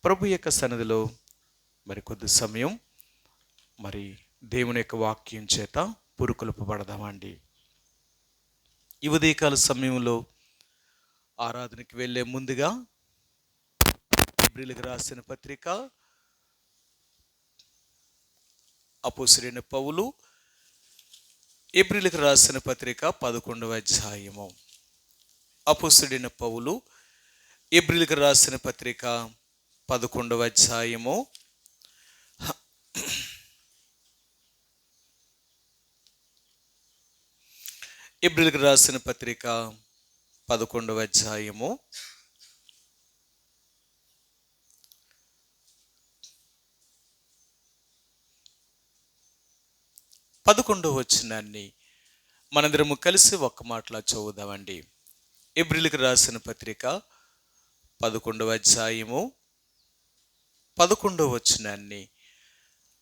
ప్రభు యొక్క సన్నిధిలో మరి కొద్ది సమయం మరి దేవుని యొక్క వాక్యం చేత పురుకొల్పబడదామండి. ఈ ఉదయకాల సమయంలో ఆరాధనకి వెళ్ళే ముందుగా హెబ్రీయులకు రాసిన పత్రిక అపోస్తలుడైన పౌలు హెబ్రీయులకు రాసిన పత్రిక 11వ అధ్యాయము. అపోస్తలుడైన పౌలు హెబ్రీయులకు రాసిన పత్రిక 11వ అధ్యాయము. హెబ్రీయులకు రాసిన పత్రిక 11వ అధ్యాయము 11వ వచనాన్ని మనందరము కలిసి ఒక్క మాటలా చదువుదామండి. హెబ్రీయులకు రాసిన పత్రిక 11వ అధ్యాయము 11వ వచనాన్ని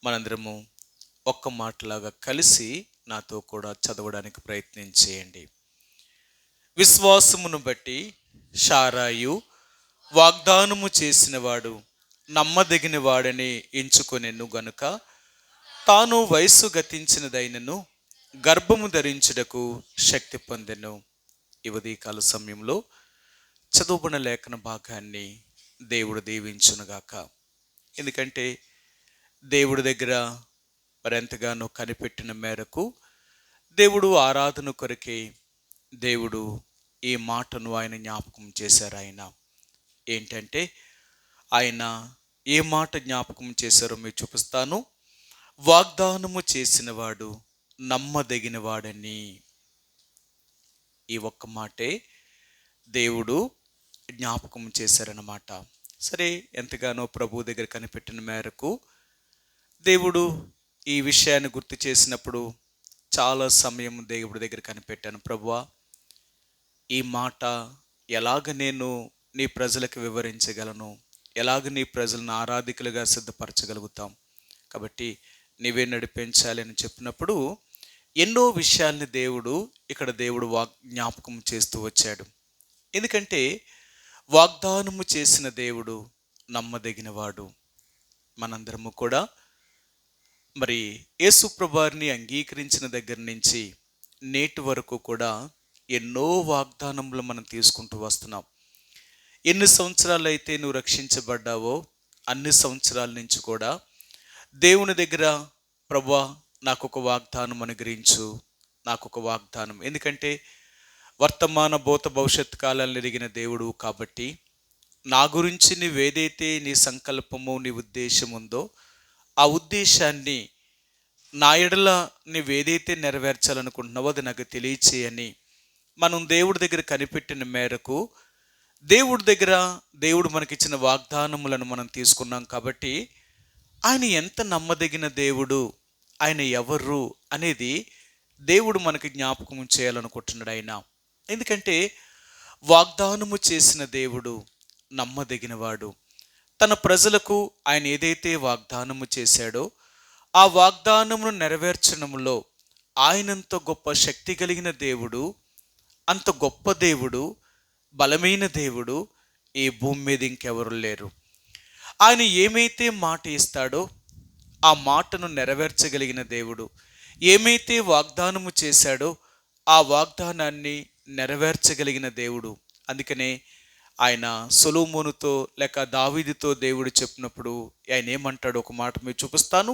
మనందరము ఒక్క మాటలాగా కలిసి నాతో కూడా చదవడానికి ప్రయత్నం చేయండి. విశ్వాసమును బట్టి శారాయు వాగ్దానము చేసినవాడు నమ్మదగిన వాడని ఎంచుకొనెను గనుక తాను వయస్సు గతించినదైనను గర్భము ధరించుటకు శక్తి పొందెను. ఈ ఉదయకాల సమయంలో చదువుబడిన లేఖన భాగాన్ని దేవుడు దీవించునుగాక. ఎందుకంటే దేవుడి దగ్గర మరెంతగానో కనిపెట్టిన మేరకు దేవుడు ఆరాధన కొరకే దేవుడు ఈ మాటను ఆయన జ్ఞాపకం చేశారు. ఏంటంటే ఆయన ఏ మాట జ్ఞాపకం చేశారో మీరు చూపిస్తాను. వాగ్దానము చేసినవాడు నమ్మదగిన వాడని. ఈ ఒక్క మాటే దేవుడు జ్ఞాపకం చేశారన్నమాట. సరే, ఎంతగానో ప్రభు దగ్గర కనిపెట్టిన మేరకు దేవుడు ఈ విషయాన్ని గుర్తు చేసినప్పుడు చాలా సమయం దేవుడి దగ్గర కనిపెట్టాను. ప్రభువా, ఈ మాట ఎలాగ నేను నీ ప్రజలకు వివరించగలను, ఎలాగ నీ ప్రజలను ఆరాధికులుగా సిద్ధపరచగలుగుతాం, కాబట్టి నీవే నడిపించాలి అని చెప్పినప్పుడు ఎన్నో విషయాల్ని దేవుడు జ్ఞాపకం చేస్తూ వచ్చాడు. ఎందుకంటే వాగ్దానము చేసిన దేవుడు నమ్మదగినవాడు. మనందరము కూడా మరి యేసు ప్రభువారిని అంగీకరించిన దగ్గర నుంచి నేటి వరకు కూడా ఎన్నో వాగ్దానములు మనం తీసుకుంటూ వస్తున్నాం. ఎన్ని సంవత్సరాలు అయితే నువ్వు రక్షించబడ్డావో అన్ని సంవత్సరాల నుంచి కూడా దేవుని దగ్గర ప్రభువా నాకు ఒక వాగ్దానం అనుగ్రహించు, నాకు ఒక వాగ్దానం. ఎందుకంటే వర్తమాన భూత భవిష్యత్ కాలాలను ఎరిగిన దేవుడు కాబట్టి నా గురించి నీవేదైతే నీ సంకల్పము నీ ఉద్దేశం ఉందో ఆ ఉద్దేశాన్ని నా ఎడల నీవేదైతే నెరవేర్చాలనుకుంటున్నావో అది నాకు తెలియచేయని మనం దేవుడి దగ్గర కనిపెట్టిన మేరకు దేవుడు మనకిచ్చిన వాగ్దానములను మనం తీసుకున్నాం. కాబట్టి ఆయన ఎంత నమ్మదగిన దేవుడు, ఆయన ఎవరు అనేది దేవుడు మనకి జ్ఞాపకం చేయాలనుకుంటున్నాడు. ఎందుకంటే వాగ్దానము చేసిన దేవుడు నమ్మదగినవాడు. తన ప్రజలకు ఆయన ఏదైతే వాగ్దానము చేశాడో ఆ వాగ్దానమును నెరవేర్చడంలో ఆయనంత గొప్ప శక్తి కలిగిన దేవుడు, అంత గొప్ప దేవుడు, బలమైన దేవుడు ఈ భూమి మీద ఇంకెవరు లేరు. ఆయన ఏమైతే మాట ఇస్తాడో ఆ మాటను నెరవేర్చగలిగిన దేవుడు, ఏమైతే వాగ్దానము చేశాడో ఆ వాగ్దానాన్ని నెరవేర్చగలిగిన దేవుడు. అందుకనే ఆయన సొలొమోనుతో లేక దావీదుతో దేవుడు చెప్పినప్పుడు ఆయన ఏమంటాడు ఒక మాట మీరు చూపిస్తాను.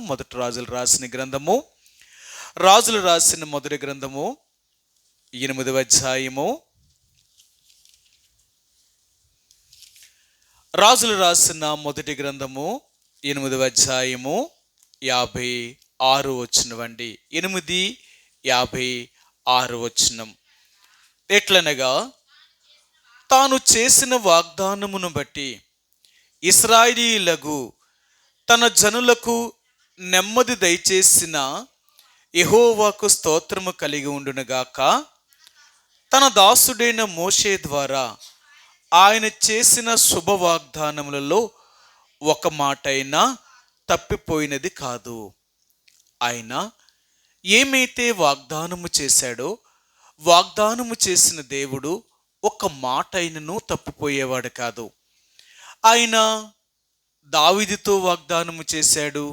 రాజులు రాసిన మొదటి గ్రంథము 8వ అధ్యాయము. రాజులు రాసిన మొదటి గ్రంథము 8వ అధ్యాయము 56 వచనం అండి. 8:56 వచనం. ఎట్లనగా తాను చేసిన వాగ్దానమును బట్టి ఇశ్రాయేలీయులకు తన జనులకు నెమ్మది దయచేసిన యెహోవాకు స్తోత్రము కలిగి ఉండునుగాక. తన దాసుడైన మోషే ద్వారా ఆయన చేసిన శుభ వాగ్దానములలో ఒక మాటైనా తప్పిపోయినది కాదు. ఆయన ఏమైతే వాగ్దానము చేశాడో వాగ్దానము చేసిన దేవుడు ఒక్క మాట అయినను తప్పిపోయేవాడు కాదు. ఆయన దావీదుతో వాగ్దానము చేశాడు,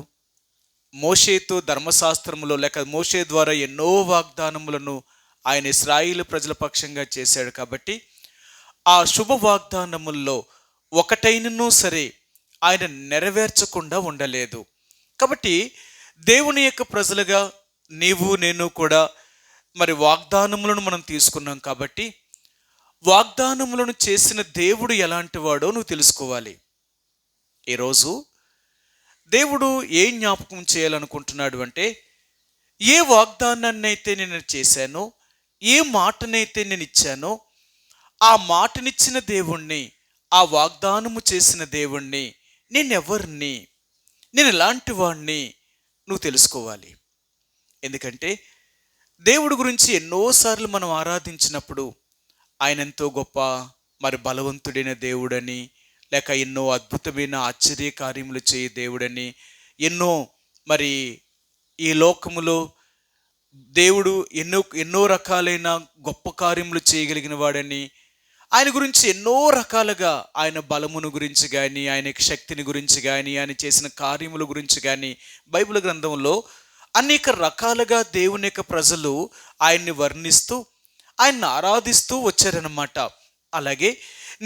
మోషేతో ధర్మశాస్త్రములో లేక మోషే ద్వారా ఎన్నో వాగ్దానములను ఆయన ఇశ్రాయేలు ప్రజల పక్షంగా చేశాడు. కాబట్టి ఆ శుభ వాగ్దానముల్లో ఒకటైనను సరే ఆయన నెరవేర్చకుండా ఉండలేదు. కాబట్టి దేవుని యొక్క ప్రజలుగా నీవు నేను కూడా మరి వాగ్దానములను మనం తీసుకున్నాం. కాబట్టి వాగ్దానములను చేసిన దేవుడు ఎలాంటి వాడో నువ్వు తెలుసుకోవాలి. ఈరోజు దేవుడు ఏం జ్ఞాపకం చేయాలనుకుంటున్నాడు అంటే, ఏ వాగ్దానాన్ని అయితే నేను చేశానో, ఏ మాటనైతే నేను ఇచ్చానో, ఆ మాటనిచ్చిన దేవుణ్ణి, ఆ వాగ్దానము చేసిన దేవుణ్ణి, నేనెవరిని, నేను ఎలాంటి వాడిని నువ్వు తెలుసుకోవాలి. ఎందుకంటే దేవుడి గురించి ఎన్నోసార్లు మనం ఆరాధించినప్పుడు ఆయన ఎంతో గొప్ప మరి బలవంతుడైన దేవుడని, లేక ఎన్నో అద్భుతమైన ఆశ్చర్య కార్యములు చేయ దేవుడని, ఎన్నో మరి ఈ లోకములో దేవుడు ఎన్నో ఎన్నో రకాలైన గొప్ప కార్యములు చేయగలిగిన వాడని, ఆయన గురించి ఎన్నో రకాలుగా ఆయన బలమును గురించి కానీ, ఆయన శక్తిని గురించి కానీ, ఆయన చేసిన కార్యముల గురించి కానీ బైబిల్ గ్రంథంలో అనేక రకాలుగా దేవుని యొక్క ప్రజలు ఆయన్ని వర్ణిస్తూ ఆయన్ని ఆరాధిస్తూ వచ్చారన్నమాట. అలాగే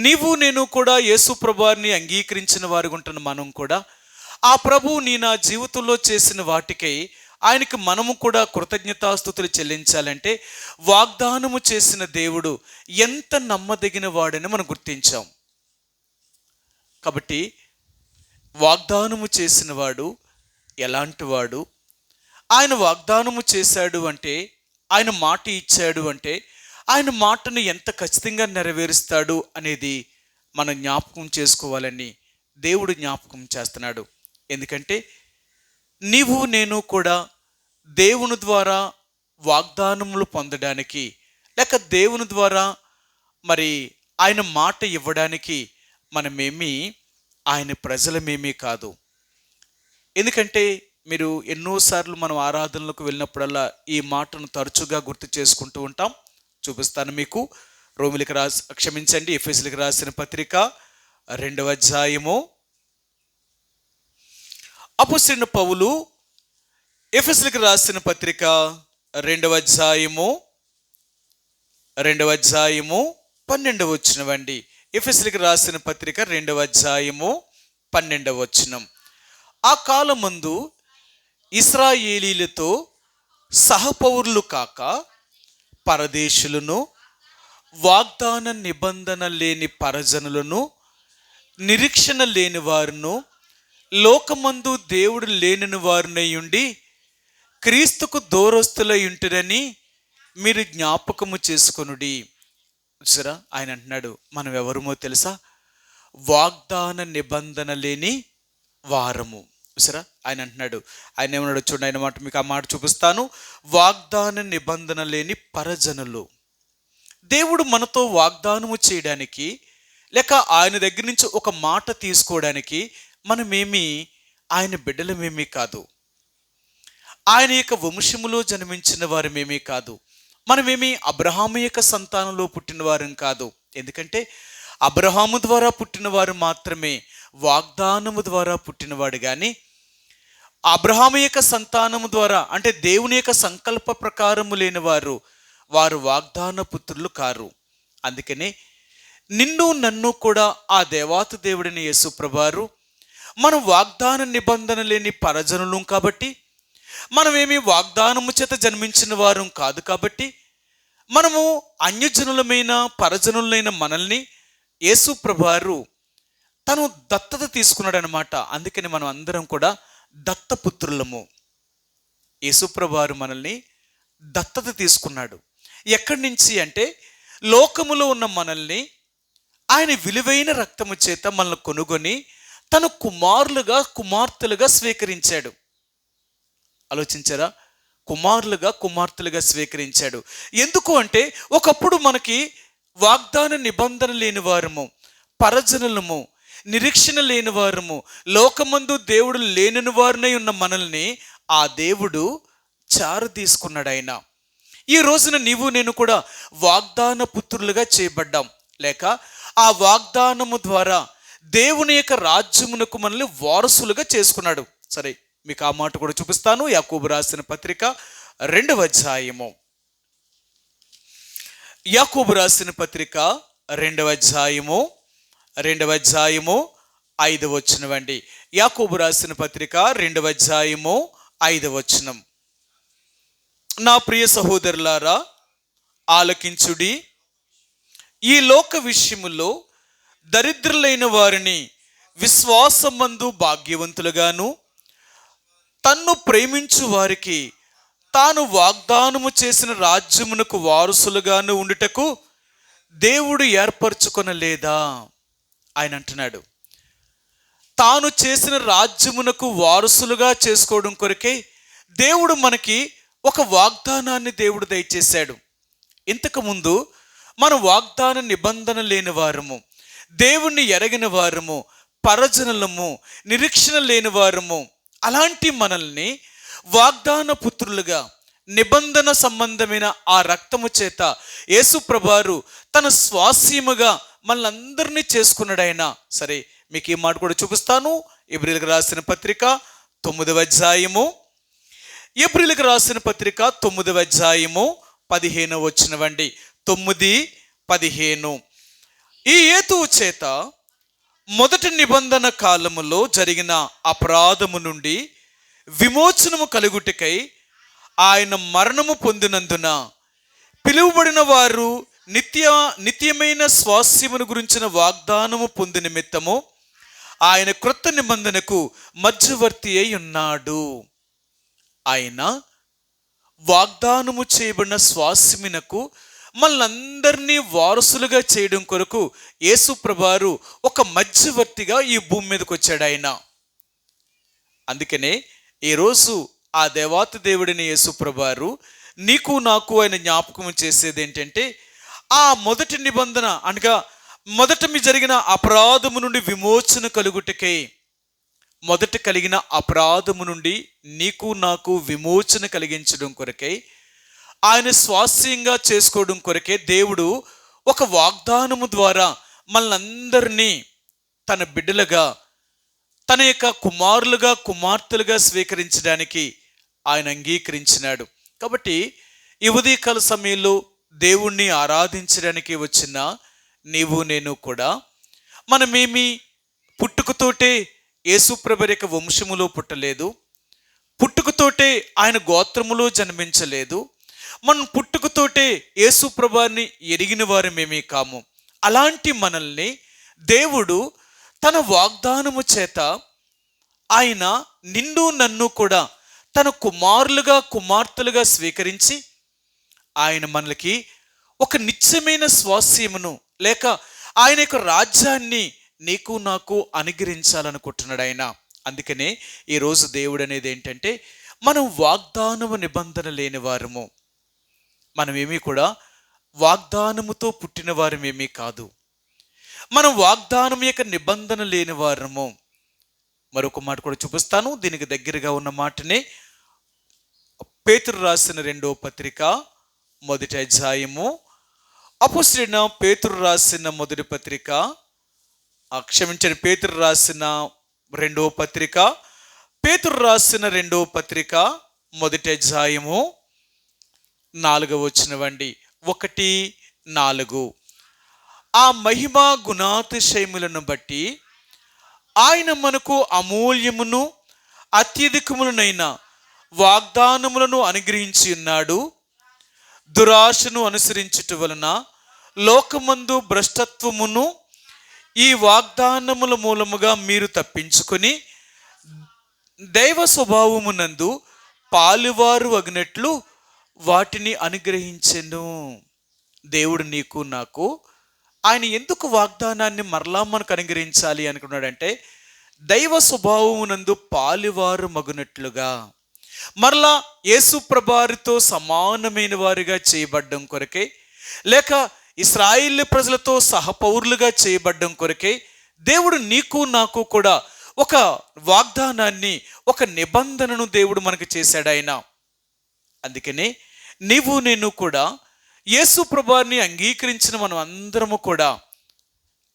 నీవు నేను కూడా యేసు ప్రభువారిని అంగీకరించిన వారు ఉంటున్న మనం కూడా ఆ ప్రభువు నీ నా జీవితంలో చేసిన వాటికై ఆయనకి మనము కూడా కృతజ్ఞతాస్తుతులు చెల్లించాలంటే వాగ్దానము చేసిన దేవుడు ఎంత నమ్మదగిన వాడని మనం గుర్తించాం. కాబట్టి వాగ్దానము చేసిన వాడు ఎలాంటి వాడు, ఆయన వాగ్దానము చేశాడు అంటే, ఆయన మాట ఇచ్చాడు అంటే ఆయన మాటను ఎంత ఖచ్చితంగా నెరవేరుస్తాడు అనేది మనం జ్ఞాపకం చేసుకోవాలని దేవుడు జ్ఞాపకం చేస్తున్నాడు. ఎందుకంటే నీవు నేను కూడా దేవుని ద్వారా వాగ్దానములు పొందడానికి, లేక దేవుని ద్వారా మరి ఆయన మాట ఇవ్వడానికి మనమేమీ ఆయన ప్రజలమేమీ కాదు. ఎందుకంటే మీరు ఎన్నోసార్లు మనం ఆరాధనలకు వెళ్ళినప్పుడల్లా ఈ మాటను తరచుగా గుర్తు చేసుకుంటూ ఉంటాం. చూపిస్తాను మీకు. ఎఫెసీయులకు రాసిన పత్రిక 2వ అధ్యాయము. అపోస్తలుడైన పౌలు ఎఫెసీయులకు రాసిన పత్రిక 2వ అధ్యాయము 12వ వచనం అండి. ఎఫెసీయులకు రాసిన పత్రిక 2వ అధ్యాయము 12వ వచనం. ఆ కాలమందు ఇశ్రాయేలీలతో సహపౌరులు కాక పరదేశులను, వాగ్దాన నిబంధన లేని పరజనులను, నిరీక్షణ లేని వారును, లోకమందు దేవుడు లేని వారునై ఉండి క్రీస్తుకు దూరస్తులై ఉంటురని మీరు జ్ఞాపకము చేసుకొనుడి. సరే, ఆయన అంటున్నాడు మనం ఎవరమో తెలుసా? వాగ్దాన నిబంధన లేని వారము. సరే, ఆయన అంటున్నాడు, ఆయన ఏమన్నాడు చూడండి, ఆయన మాట మీకు ఆ మాట చూపిస్తాను. వాగ్దాన నిబంధన లేని పరజనులు. దేవుడు మనతో వాగ్దానము చేయడానికి, లేక ఆయన దగ్గర నుంచి ఒక మాట తీసుకోవడానికి మనమేమి ఆయన బిడ్డలమేమీ కాదు, ఆయన యొక్క వంశములో జన్మించిన వారమేమీ కాదు, మనమేమి అబ్రహాము యొక్క సంతానంలో పుట్టిన వారం కాదు. ఎందుకంటే అబ్రహాము ద్వారా పుట్టిన వారు మాత్రమే వాగ్దానము ద్వారా పుట్టినవాడు. కానీ అబ్రహాము యొక్క సంతానము ద్వారా అంటే దేవుని యొక్క సంకల్ప ప్రకారము లేని వారు వాగ్దాన పుత్రులు కారు. అందుకనే నిన్ను నన్ను కూడా ఆ దేవాతి దేవుడిని యేసు ప్రభువారు మనం వాగ్దాన నిబంధన లేని పరజనులు కాబట్టి, మనమేమి వాగ్దానము చేత జన్మించిన వారు కాదు కాబట్టి, మనము అన్యజనులమైన పరజనులైన మనల్ని యేసు ప్రభువారు తను దత్తత తీసుకున్నాడు అనమాట. అందుకని మనం అందరం కూడా దత్తపుత్రులము. యేసు ప్రభువారు మనల్ని దత్తత తీసుకున్నాడు. ఎక్కడి నుంచి అంటే లోకములో ఉన్న మనల్ని ఆయన విలువైన రక్తము చేత మనల్ని కొనుగొని తన కుమారులుగా కుమార్తెలుగా స్వీకరించాడు. ఆలోచించారా? కుమార్తెలుగా స్వీకరించాడు. ఎందుకు అంటే ఒకప్పుడు మనకి వాగ్దాన నిబంధన లేని వారము, పరజనులము, నిరీక్షణ లేని వారము, లోకమందు దేవుడు లేని వారినై ఉన్న మనల్ని ఆ దేవుడు చారు తీసుకున్నాడు. ఆయన ఈ రోజున నీవు నేను కూడా వాగ్దాన పుత్రులుగా చేయబడ్డాం. లేక ఆ వాగ్దానము ద్వారా దేవుని యొక్క రాజ్యమునకు మనల్ని వారసులుగా చేసుకున్నాడు. సరే, మీకు ఆ మాట కూడా చూపిస్తాను. యాకోబు రాసిన పత్రిక 2వ అధ్యాయము, యాకోబు రాసిన పత్రిక 2వ అధ్యాయము 5వ వచనం అండి. యాకోబు రాసిన పత్రిక 2వ అధ్యాయము 5వ వచనం. నా ప్రియ సహోదరులారా, ఆలకించుడి. ఈ లోక విషయములో దరిద్రులైన వారిని విశ్వాసమందు భాగ్యవంతులుగాను, తన్ను ప్రేమించు వారికి తాను వాగ్దానము చేసిన రాజ్యమునకు వారసులుగాను ఉండుటకు దేవుడు ఏర్పరచుకొనలేదా? ఆయన అంటున్నాడు, తాను చేసిన రాజ్యమునకు వారసులుగా చేసుకోవడం కొరకే దేవుడు మనకి ఒక వాగ్దానాన్ని దేవుడు దయచేశాడు. ఇంతకుముందు మనం వాగ్దాన నిబంధన లేని వారము, దేవుణ్ణి ఎరగిన వారము, పరజనులము, నిరీక్షణ లేని వారము. అలాంటి మనల్ని వాగ్దాన పుత్రులుగా, నిబంధన సంబంధమైన ఆ రక్తము చేత యేసు ప్రభువారు తన స్వాస్యముగా మనల్ని చేసుకున్నాడు ఆయన. సరే, మీకు ఈ మాట కూడా చూపిస్తాను. ఎబ్రీయులకు రాసిన పత్రిక 9వ అధ్యాయము, ఎబ్రీయులకు రాసిన పత్రిక 9వ అధ్యాయము 15వ వచనమండి. 9:15. ఈ హేతువు చేత మొదటి నిబంధన కాలములో జరిగిన అపరాధము నుండి విమోచనము కలుగుటకై ఆయన మరణము పొందినందున పిలువబడిన వారు నిత్యమైన స్వాస్యమును గురించిన వాగ్దానము పొంది నిమిత్తము ఆయన క్రొత్త నిబంధనకు మధ్యవర్తి అయి ఉన్నాడు. ఆయన వాగ్దానము చేయబడిన స్వాస్యమునకు మనల్ని వారసులుగా చేయడం కొరకు యేసు ప్రభువారు ఒక మధ్యవర్తిగా ఈ భూమి మీదకి వచ్చాడు ఆయన. అందుకనే ఈరోజు ఆ దేవాతి దేవుడిని యేసు ప్రభువారు నీకు నాకు ఆయన జ్ఞాపకం చేసేది ఏంటంటే, ఆ మొదటి నిబంధన అనగా మొదట మీ జరిగిన అపరాధము నుండి విమోచన కలుగుటకై, మొదట కలిగిన అపరాధము నుండి నీకు నాకు విమోచన కలిగించడం కొరకై, ఆయన స్వాస్యంగా చేసుకోవడం కొరకే దేవుడు ఒక వాగ్దానము ద్వారా మనల్ని తన బిడ్డలుగా, తన యొక్క కుమారులుగా, కుమార్తెలుగా స్వీకరించడానికి ఆయన అంగీకరించినాడు. కాబట్టి ఈ ఉదయకాల సమయంలో దేవుణ్ణి ఆరాధించడానికి వచ్చిన నీవు నేను కూడా మనమేమి పుట్టుకతోటే యేసుప్రభు యొక్క వంశములో పుట్టలేదు, పుట్టుకతోటే ఆయన గోత్రములో జన్మించలేదు, మనం పుట్టుకతోటే యేసు ప్రభువుని ఎరిగిన వారమేమీ కాము. అలాంటి మనల్ని దేవుడు తన వాగ్దానము చేత ఆయన నిన్ను నన్ను కూడా తన కుమారులుగా, కుమార్తెలుగా స్వీకరించి ఆయన మనకి ఒక నిత్యమైన స్వాస్యమును లేక ఆయన యొక్క రాజ్యాన్ని నీకు నాకు అనుగ్రహించాలనుకుంటున్నాడు ఆయన. అందుకనే ఈరోజు దేవుడు అనేది ఏంటంటే, మనం వాగ్దానము నిబంధన లేని వారము, మనమేమీ కూడా వాగ్దానముతో పుట్టిన వారమేమీ కాదు, మనం వాగ్దానం యొక్క నిబంధన లేని వారము. మరొక మాట కూడా చూపిస్తాను, దీనికి దగ్గరగా ఉన్న మాటనే పేతురు రాసిన 2వ పత్రిక 1వ అధ్యాయము, అపోస్తలుడైన పేతురు రాసిన మొదటి పత్రిక, పేతురు రాసిన 2వ పత్రిక, పేతురు రాసిన 2వ పత్రిక 1వ అధ్యాయము 4వ వచనమండి. 1:4. ఆ మహిమా గుణాతిశయములను బట్టి ఆయన మనకు అమూల్యమును అత్యధికములనైన వాగ్దానములను అనుగ్రహించి ఉన్నాడు. దురాశను అనుసరించుట వలన లోకమందు భ్రష్టత్వమును ఈ వాగ్దానముల మూలముగా మీరు తప్పించుకొని దైవ స్వభావమునందు పాలువారు అగినట్లు వాటిని అనుగ్రహించెను. దేవుడు నీకు నాకు ఆయన ఎందుకు వాగ్దానాన్ని మరలా మనకు అనుగ్రహించాలి అనుకున్నాడంటే, దైవ స్వభావమునందు పాలువారు మగునట్లుగా, మరలా యేసు ప్రభువారితో సమానమైన వారిగా చేయబడ్డం కొరకే, లేక ఇశ్రాయేలు ప్రజలతో సహపౌరులుగా చేయబడ్డం కొరకే దేవుడు నీకు నాకు కూడా ఒక వాగ్దానాన్ని, ఒక నిబంధనను దేవుడు మనకు చేశాడు ఆయన. అందుకనే నీవు నేను కూడా యేసు ప్రభువారిని అంగీకరించిన మనం అందరము కూడా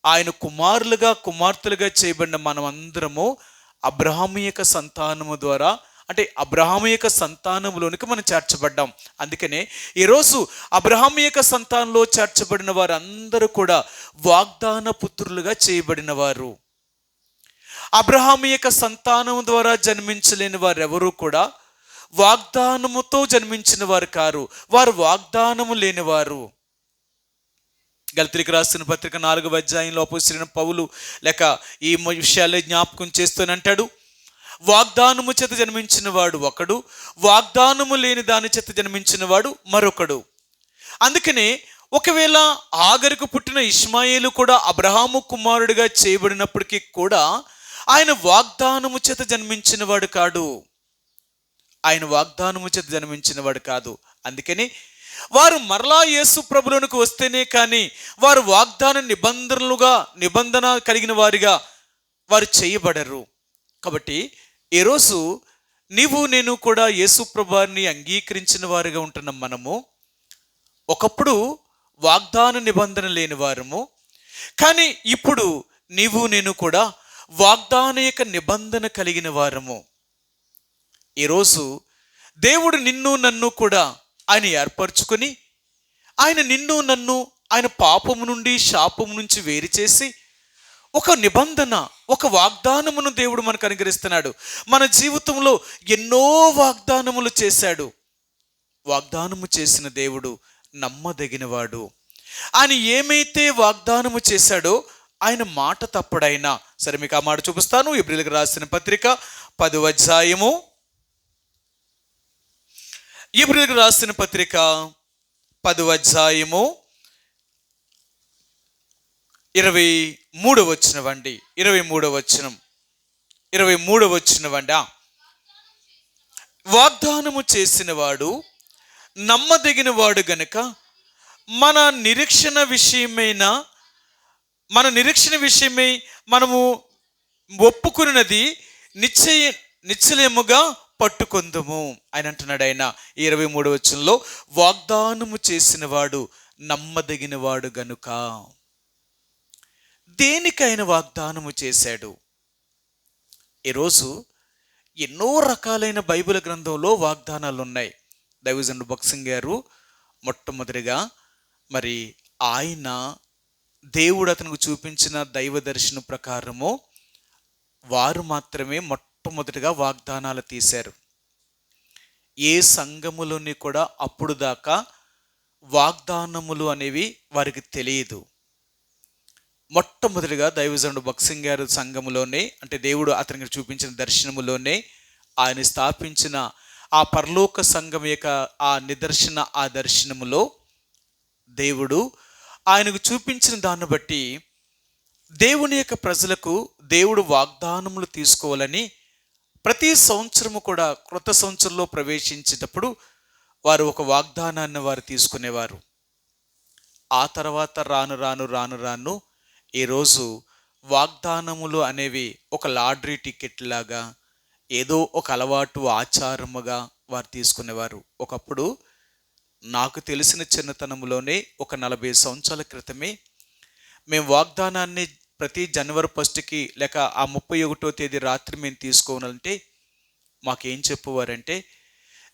ఆయన కుమారులుగా కుమార్తెలుగా చేయబడిన మనం అందరము అబ్రహాము యొక్క సంతానము ద్వారా, అంటే అబ్రహాము యొక్క సంతానంలోనికి మనం చేర్చబడ్డాం. అందుకనే ఈరోజు అబ్రహాము యొక్క సంతానంలో చేర్చబడిన వారందరూ కూడా వాగ్దాన పుత్రులుగా చేయబడిన వారు. అబ్రహాము యొక్క సంతానం ద్వారా జన్మించలేని వారెవరూ కూడా వాగ్దానముతో జన్మించిన వారు కారు, వారు వాగ్దానము లేనివారు. గలతీయులకు రాసిన పత్రిక 4వ అధ్యాయంలో అపోస్తలుడైన పౌలు లేక ఈ విషయాలే జ్ఞాపకం చేస్తూనంటాడు, వాగ్దానము చేత జన్మించిన వాడు ఒకడు, వాగ్దానము లేని దాని చేత జన్మించిన వాడు మరొకడు. అందుకనే ఒకవేళ ఆగరుకు పుట్టిన ఇష్మాయేలు కూడా అబ్రహాము కుమారుడిగా చేయబడినప్పటికీ కూడా ఆయన వాగ్దానము చేత జన్మించిన వాడు కాడు, ఆయన వాగ్దానము చేత జన్మించిన వాడు కాదు. అందుకని వారు మరలా యేసు ప్రభువులకు వస్తేనే కానీ వారు వాగ్దాన నిబంధన కలిగిన వారిగా వారు చేయబడరు. కాబట్టి ఈరోజు నీవు నేను కూడా యేసు ప్రభువుని అంగీకరించిన వారిగా ఉంటున్న మనము ఒకప్పుడు వాగ్దాన నిబంధన లేని వారము, కానీ ఇప్పుడు నీవు నేను కూడా వాగ్దాన యొక్క నిబంధన కలిగిన వారము. ఈరోజు దేవుడు నిన్ను నన్ను కూడా ఆయన ఏర్పరచుకొని, ఆయన నిన్ను నన్ను ఆయన పాపము నుండి శాపము నుంచి వేరు చేసి ఒక నిబంధన, ఒక వాగ్దానమును దేవుడు మనకు అనుగ్రహిస్తున్నాడు. మన జీవితంలో ఎన్నో వాగ్దానములు చేశాడు. వాగ్దానము చేసిన దేవుడు నమ్మదగినవాడు. ఆయన ఏమైతే వాగ్దానము చేశాడో ఆయన మాట తప్పడైనా సరే. మీకు ఆ మాట చూపిస్తాను. హెబ్రీయులకు రాసిన పత్రిక 10వ అధ్యాయము, హెబ్రీయులకు రాసిన పత్రిక 10వ అధ్యాయము 23వ వచనమండి. 23వ వచనమండి. వాగ్దానము చేసిన వాడు నమ్మదగిన వాడు గనుక మన నిరీక్షణ విషయమై మనము ఒప్పుకున్నది నిశ్చయముగా పట్టుకొందుము ఆయన అంటున్నాడు. ఆయన 23వ వచనంలో వాగ్దానము చేసిన వాడు నమ్మదగిన వాడు గనుక. దేనికైనా వాగ్దానము చేశాడు. ఈరోజు ఎన్నో రకాలైన బైబిల్ గ్రంథంలో వాగ్దానాలు ఉన్నాయి. దైవజనుడు భక్సింగ్ గారు మొట్టమొదటిగా మరి ఆయన దేవుడు అతనికి చూపించిన దైవ దర్శనం ప్రకారము వారు మాత్రమే మొట్టమొదటిగా వాగ్దానాలు తీశారు. ఏ సంఘములోని కూడా అప్పుడు దాకా వాగ్దానములు అనేవి వారికి తెలియదు. మొట్టమొదటిగా దైవజనుడు భక్సింగ్ గారు సంఘములోనే, అంటే దేవుడు అతనికి చూపించిన దర్శనములోనే ఆయన స్థాపించిన ఆ పరలోక సంఘం యొక్క ఆ నిదర్శన, ఆ దర్శనములో దేవుడు ఆయనకు చూపించిన దాన్ని బట్టి దేవుని యొక్క ప్రజలకు దేవుడు వాగ్దానములు తీసుకోవాలని ప్రతి సంవత్సరము కూడా క్రొత్త సంవత్సరంలో ప్రవేశించేటప్పుడు వారు ఒక వాగ్దానాన్ని వారు తీసుకునేవారు. ఆ తర్వాత రాను ఈరోజు వాగ్దానములు అనేవి ఒక లాటరీ టికెట్ లాగా, ఏదో ఒక అలవాటు ఆచారముగా వారు తీసుకునేవారు. ఒకప్పుడు నాకు తెలిసిన చిన్నతనంలోనే ఒక 40 సంవత్సరాల క్రితమే మేము వాగ్దానాన్ని ప్రతి జనవరి 1కి లేక ఆ 31వ తేదీ రాత్రి మేము తీసుకోవాలంటే మాకేం చెప్పేవారంటే,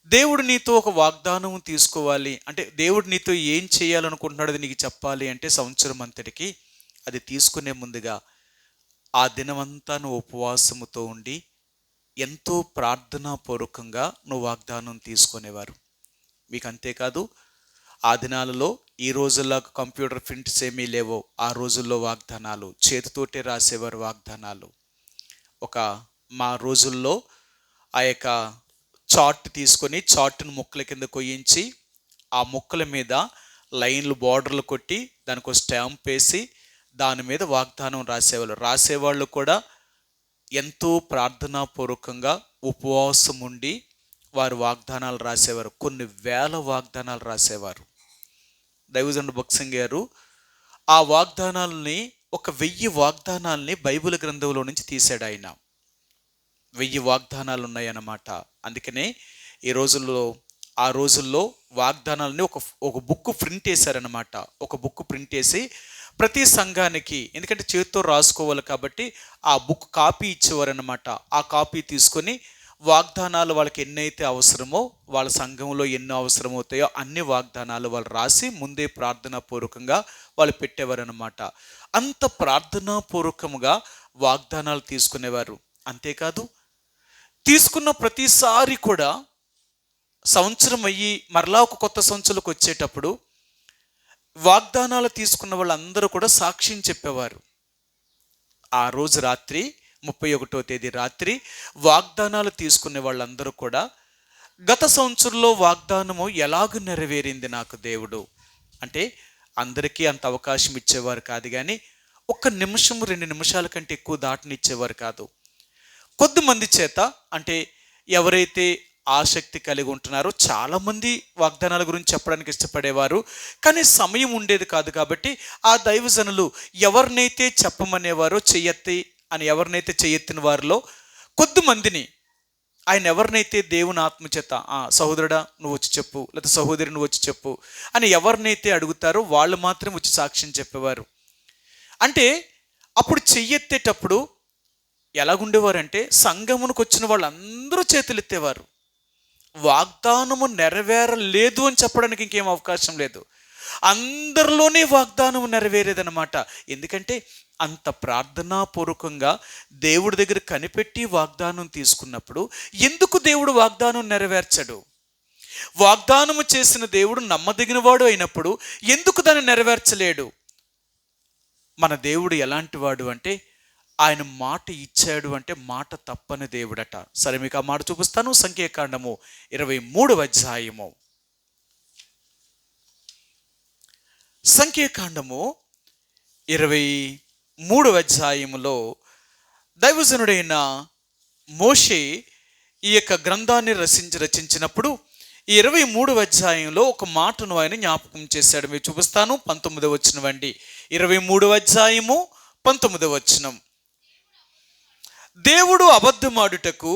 దేవుడు నీతో ఒక వాగ్దానం తీసుకోవాలి అంటే, దేవుడు నీతో ఏం చేయాలనుకుంటున్నాడో అది నీకు చెప్పాలి అంటే సంవత్సరం అంతటికి అది తీసుకునే ముందుగా ఆ దినమంతా నువ్వు ఉపవాసముతో ఉండి ఎంతో ప్రార్థనాపూర్వకంగా నువ్వు వాగ్దానం తీసుకునేవారు. మీకు అంతేకాదు, ఆ దినాలలో ఈ రోజుల్లో కంప్యూటర్ ప్రింట్స్ ఏమీ లేవో, ఆ రోజుల్లో వాగ్దానాలు చేతితోటే రాసేవారు. వాగ్దానాలు మా రోజుల్లో ఆ యొక్క చార్ట్ తీసుకొని చార్ట్ను ముక్కల కింద కొయ్యించి ఆ ముక్కల మీద లైన్లు బార్డర్లు కొట్టి దానికి ఒక స్టాంప్ వేసి దాని మీద వాగ్దానం రాసేవాళ్ళు కూడా ఎంతో ప్రార్థనాపూర్వకంగా ఉపవాసం ఉండి వారు వాగ్దానాలు రాసేవారు. కొన్ని వేల వాగ్దానాలు రాసేవారు. దైవజనుడు భక్సింగ్ గారు ఆ వాగ్దానాలని 1000 వాగ్దానాలని బైబిల్ గ్రంథంలో నుంచి తీశాడు. ఆయన 1000 వాగ్దానాలు ఉన్నాయన్నమాట. అందుకనే ఆ రోజుల్లో వాగ్దానాలని ఒక బుక్ ప్రింట్ వేశారనమాట. ఒక బుక్ ప్రింట్ వేసి ప్రతి సంఘానికి, ఎందుకంటే చేతితో రాసుకోవాలి కాబట్టి ఆ బుక్ కాపీ ఇచ్చేవారు అనమాట. ఆ కాపీ తీసుకొని వాగ్దానాలు వాళ్ళకి ఎన్నైతే అవసరమో, వాళ్ళ సంఘంలో ఎన్నో అవసరమవుతాయో అన్ని వాగ్దానాలు వాళ్ళు రాసి ముందే ప్రార్థనాపూర్వకంగా వాళ్ళు పెట్టేవారు అనమాట. అంత ప్రార్థనాపూర్వకంగా వాగ్దానాలు తీసుకునేవారు. అంతేకాదు, తీసుకున్న ప్రతిసారి కూడా సంవత్సరం అయ్యి మరలా ఒక కొత్త సంవత్సరంలోకి వచ్చేటప్పుడు వాగ్దానాలు తీసుకున్న వాళ్ళందరూ కూడా సాక్ష్యం చెప్పేవారు. ఆ రోజు రాత్రి 31వ తేదీ రాత్రి వాగ్దానాలు తీసుకునే వాళ్ళందరూ కూడా గత సంవత్సరంలో వాగ్దానము ఎలాగ నెరవేరింది నాకు దేవుడు అంటే, అందరికీ అంత అవకాశం ఇచ్చేవారు కాదు, కానీ 1 నిమిషం 2 నిమిషాల కంటే ఎక్కువ దాటనిచ్చేవారు కాదు. కొద్దిమంది చేత, అంటే ఎవరైతే ఆసక్తి కలిగి ఉంటున్నారో చాలామంది వాగ్దానాల గురించి చెప్పడానికి ఇష్టపడేవారు, కానీ సమయం ఉండేది కాదు. కాబట్టి ఆ దైవజనులు ఎవరినైతే చెప్పమనేవారో, చెయ్యెత్తి అని ఎవరినైతే చెయ్యెత్తిన వారిలో కొద్దిమందిని, ఆయన ఎవరినైతే దేవుని ఆత్మచేత సహోదరుడా నువ్వు వచ్చి చెప్పు, లేదా సహోదరి నువ్వు వచ్చి చెప్పు అని ఎవరినైతే అడుగుతారో వాళ్ళు మాత్రం వచ్చి సాక్ష్యం చెప్పేవారు. అంటే అప్పుడు చెయ్యెత్తేటప్పుడు ఎలాగుండేవారంటే, సంఘమునకు వచ్చిన వాళ్ళందరూ చేతులెత్తేవారు. వాగ్దానము నెరవేరలేదు అని చెప్పడానికి ఇంకేం అవకాశం లేదు. అందరిలోనే వాగ్దానం నెరవేరేదనమాట. ఎందుకంటే అంత ప్రార్థనాపూర్వకంగా దేవుడి దగ్గర కనిపెట్టి వాగ్దానం తీసుకున్నప్పుడు ఎందుకు దేవుడు వాగ్దానం నెరవేర్చడు? వాగ్దానము చేసిన దేవుడు నమ్మదగినవాడు అయినప్పుడు ఎందుకు దాన్ని నెరవేర్చలేడు? మన దేవుడు ఎలాంటి వాడు అంటే, ఆయన మాట ఇచ్చాడు అంటే మాట తప్పని దేవుడట. సరే, మీకు ఆ మాట చూపిస్తాను. సంఖ్యాకాండము 23వ అధ్యాయము. సంఖ్యాకాండము 23వ అధ్యాయములో దైవజనుడైన మోషే ఈ యొక్క గ్రంథాన్ని రచించినప్పుడు ఈ 23వ అధ్యాయంలో ఒక మాటను ఆయన జ్ఞాపకం చేశాడు. మీరు చూపిస్తాను. 19వ వచనం అండి. 23వ అధ్యాయము 19వ వచనం. దేవుడు అబద్ధమాడుటకు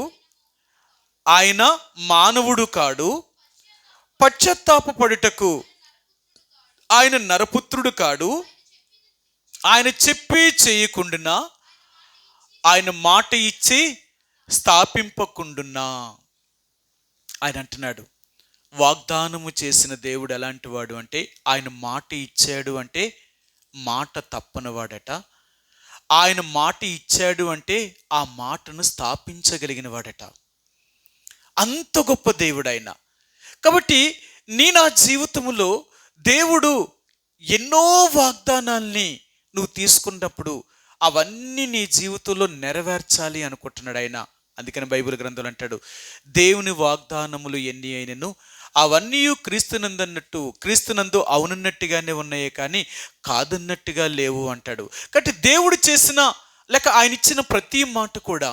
ఆయన మానవుడు కాడు, పశ్చాత్తాపపడుటకు ఆయన నరపుత్రుడు కాడు. ఆయన చెప్పి చేయకుండునా, ఆయన మాట ఇచ్చి స్థాపింపకుండునా. ఆయన అంటున్నాడు, వాగ్దానము చేసిన దేవుడు ఎలాంటి వాడు అంటే, ఆయన మాట ఇచ్చాడు అంటే మాట తప్పనివాడట. ఆయన మాట ఇచ్చాడు అంటే ఆ మాటను స్థాపించగలిగిన వాడట. అంత గొప్ప దేవుడు ఆయన. కాబట్టి నా జీవితంలో దేవుడు ఎన్నో వాగ్దానాల్ని నువ్వు తీసుకున్నప్పుడు అవన్నీ నీ జీవితంలో నెరవేర్చాలి అనుకుంటున్నాడు ఆయన. అందుకని బైబిల్ గ్రంథంలో అంటాడు, దేవుని వాగ్దానములు ఎన్ని అయినను అవన్నీ క్రీస్తునందు అవునన్నట్టుగానే ఉన్నాయే కానీ కాదన్నట్టుగా లేవు అంటాడు. కాబట్టి దేవుడు చేసిన లేక ఆయన ఇచ్చిన ప్రతి మాట కూడా,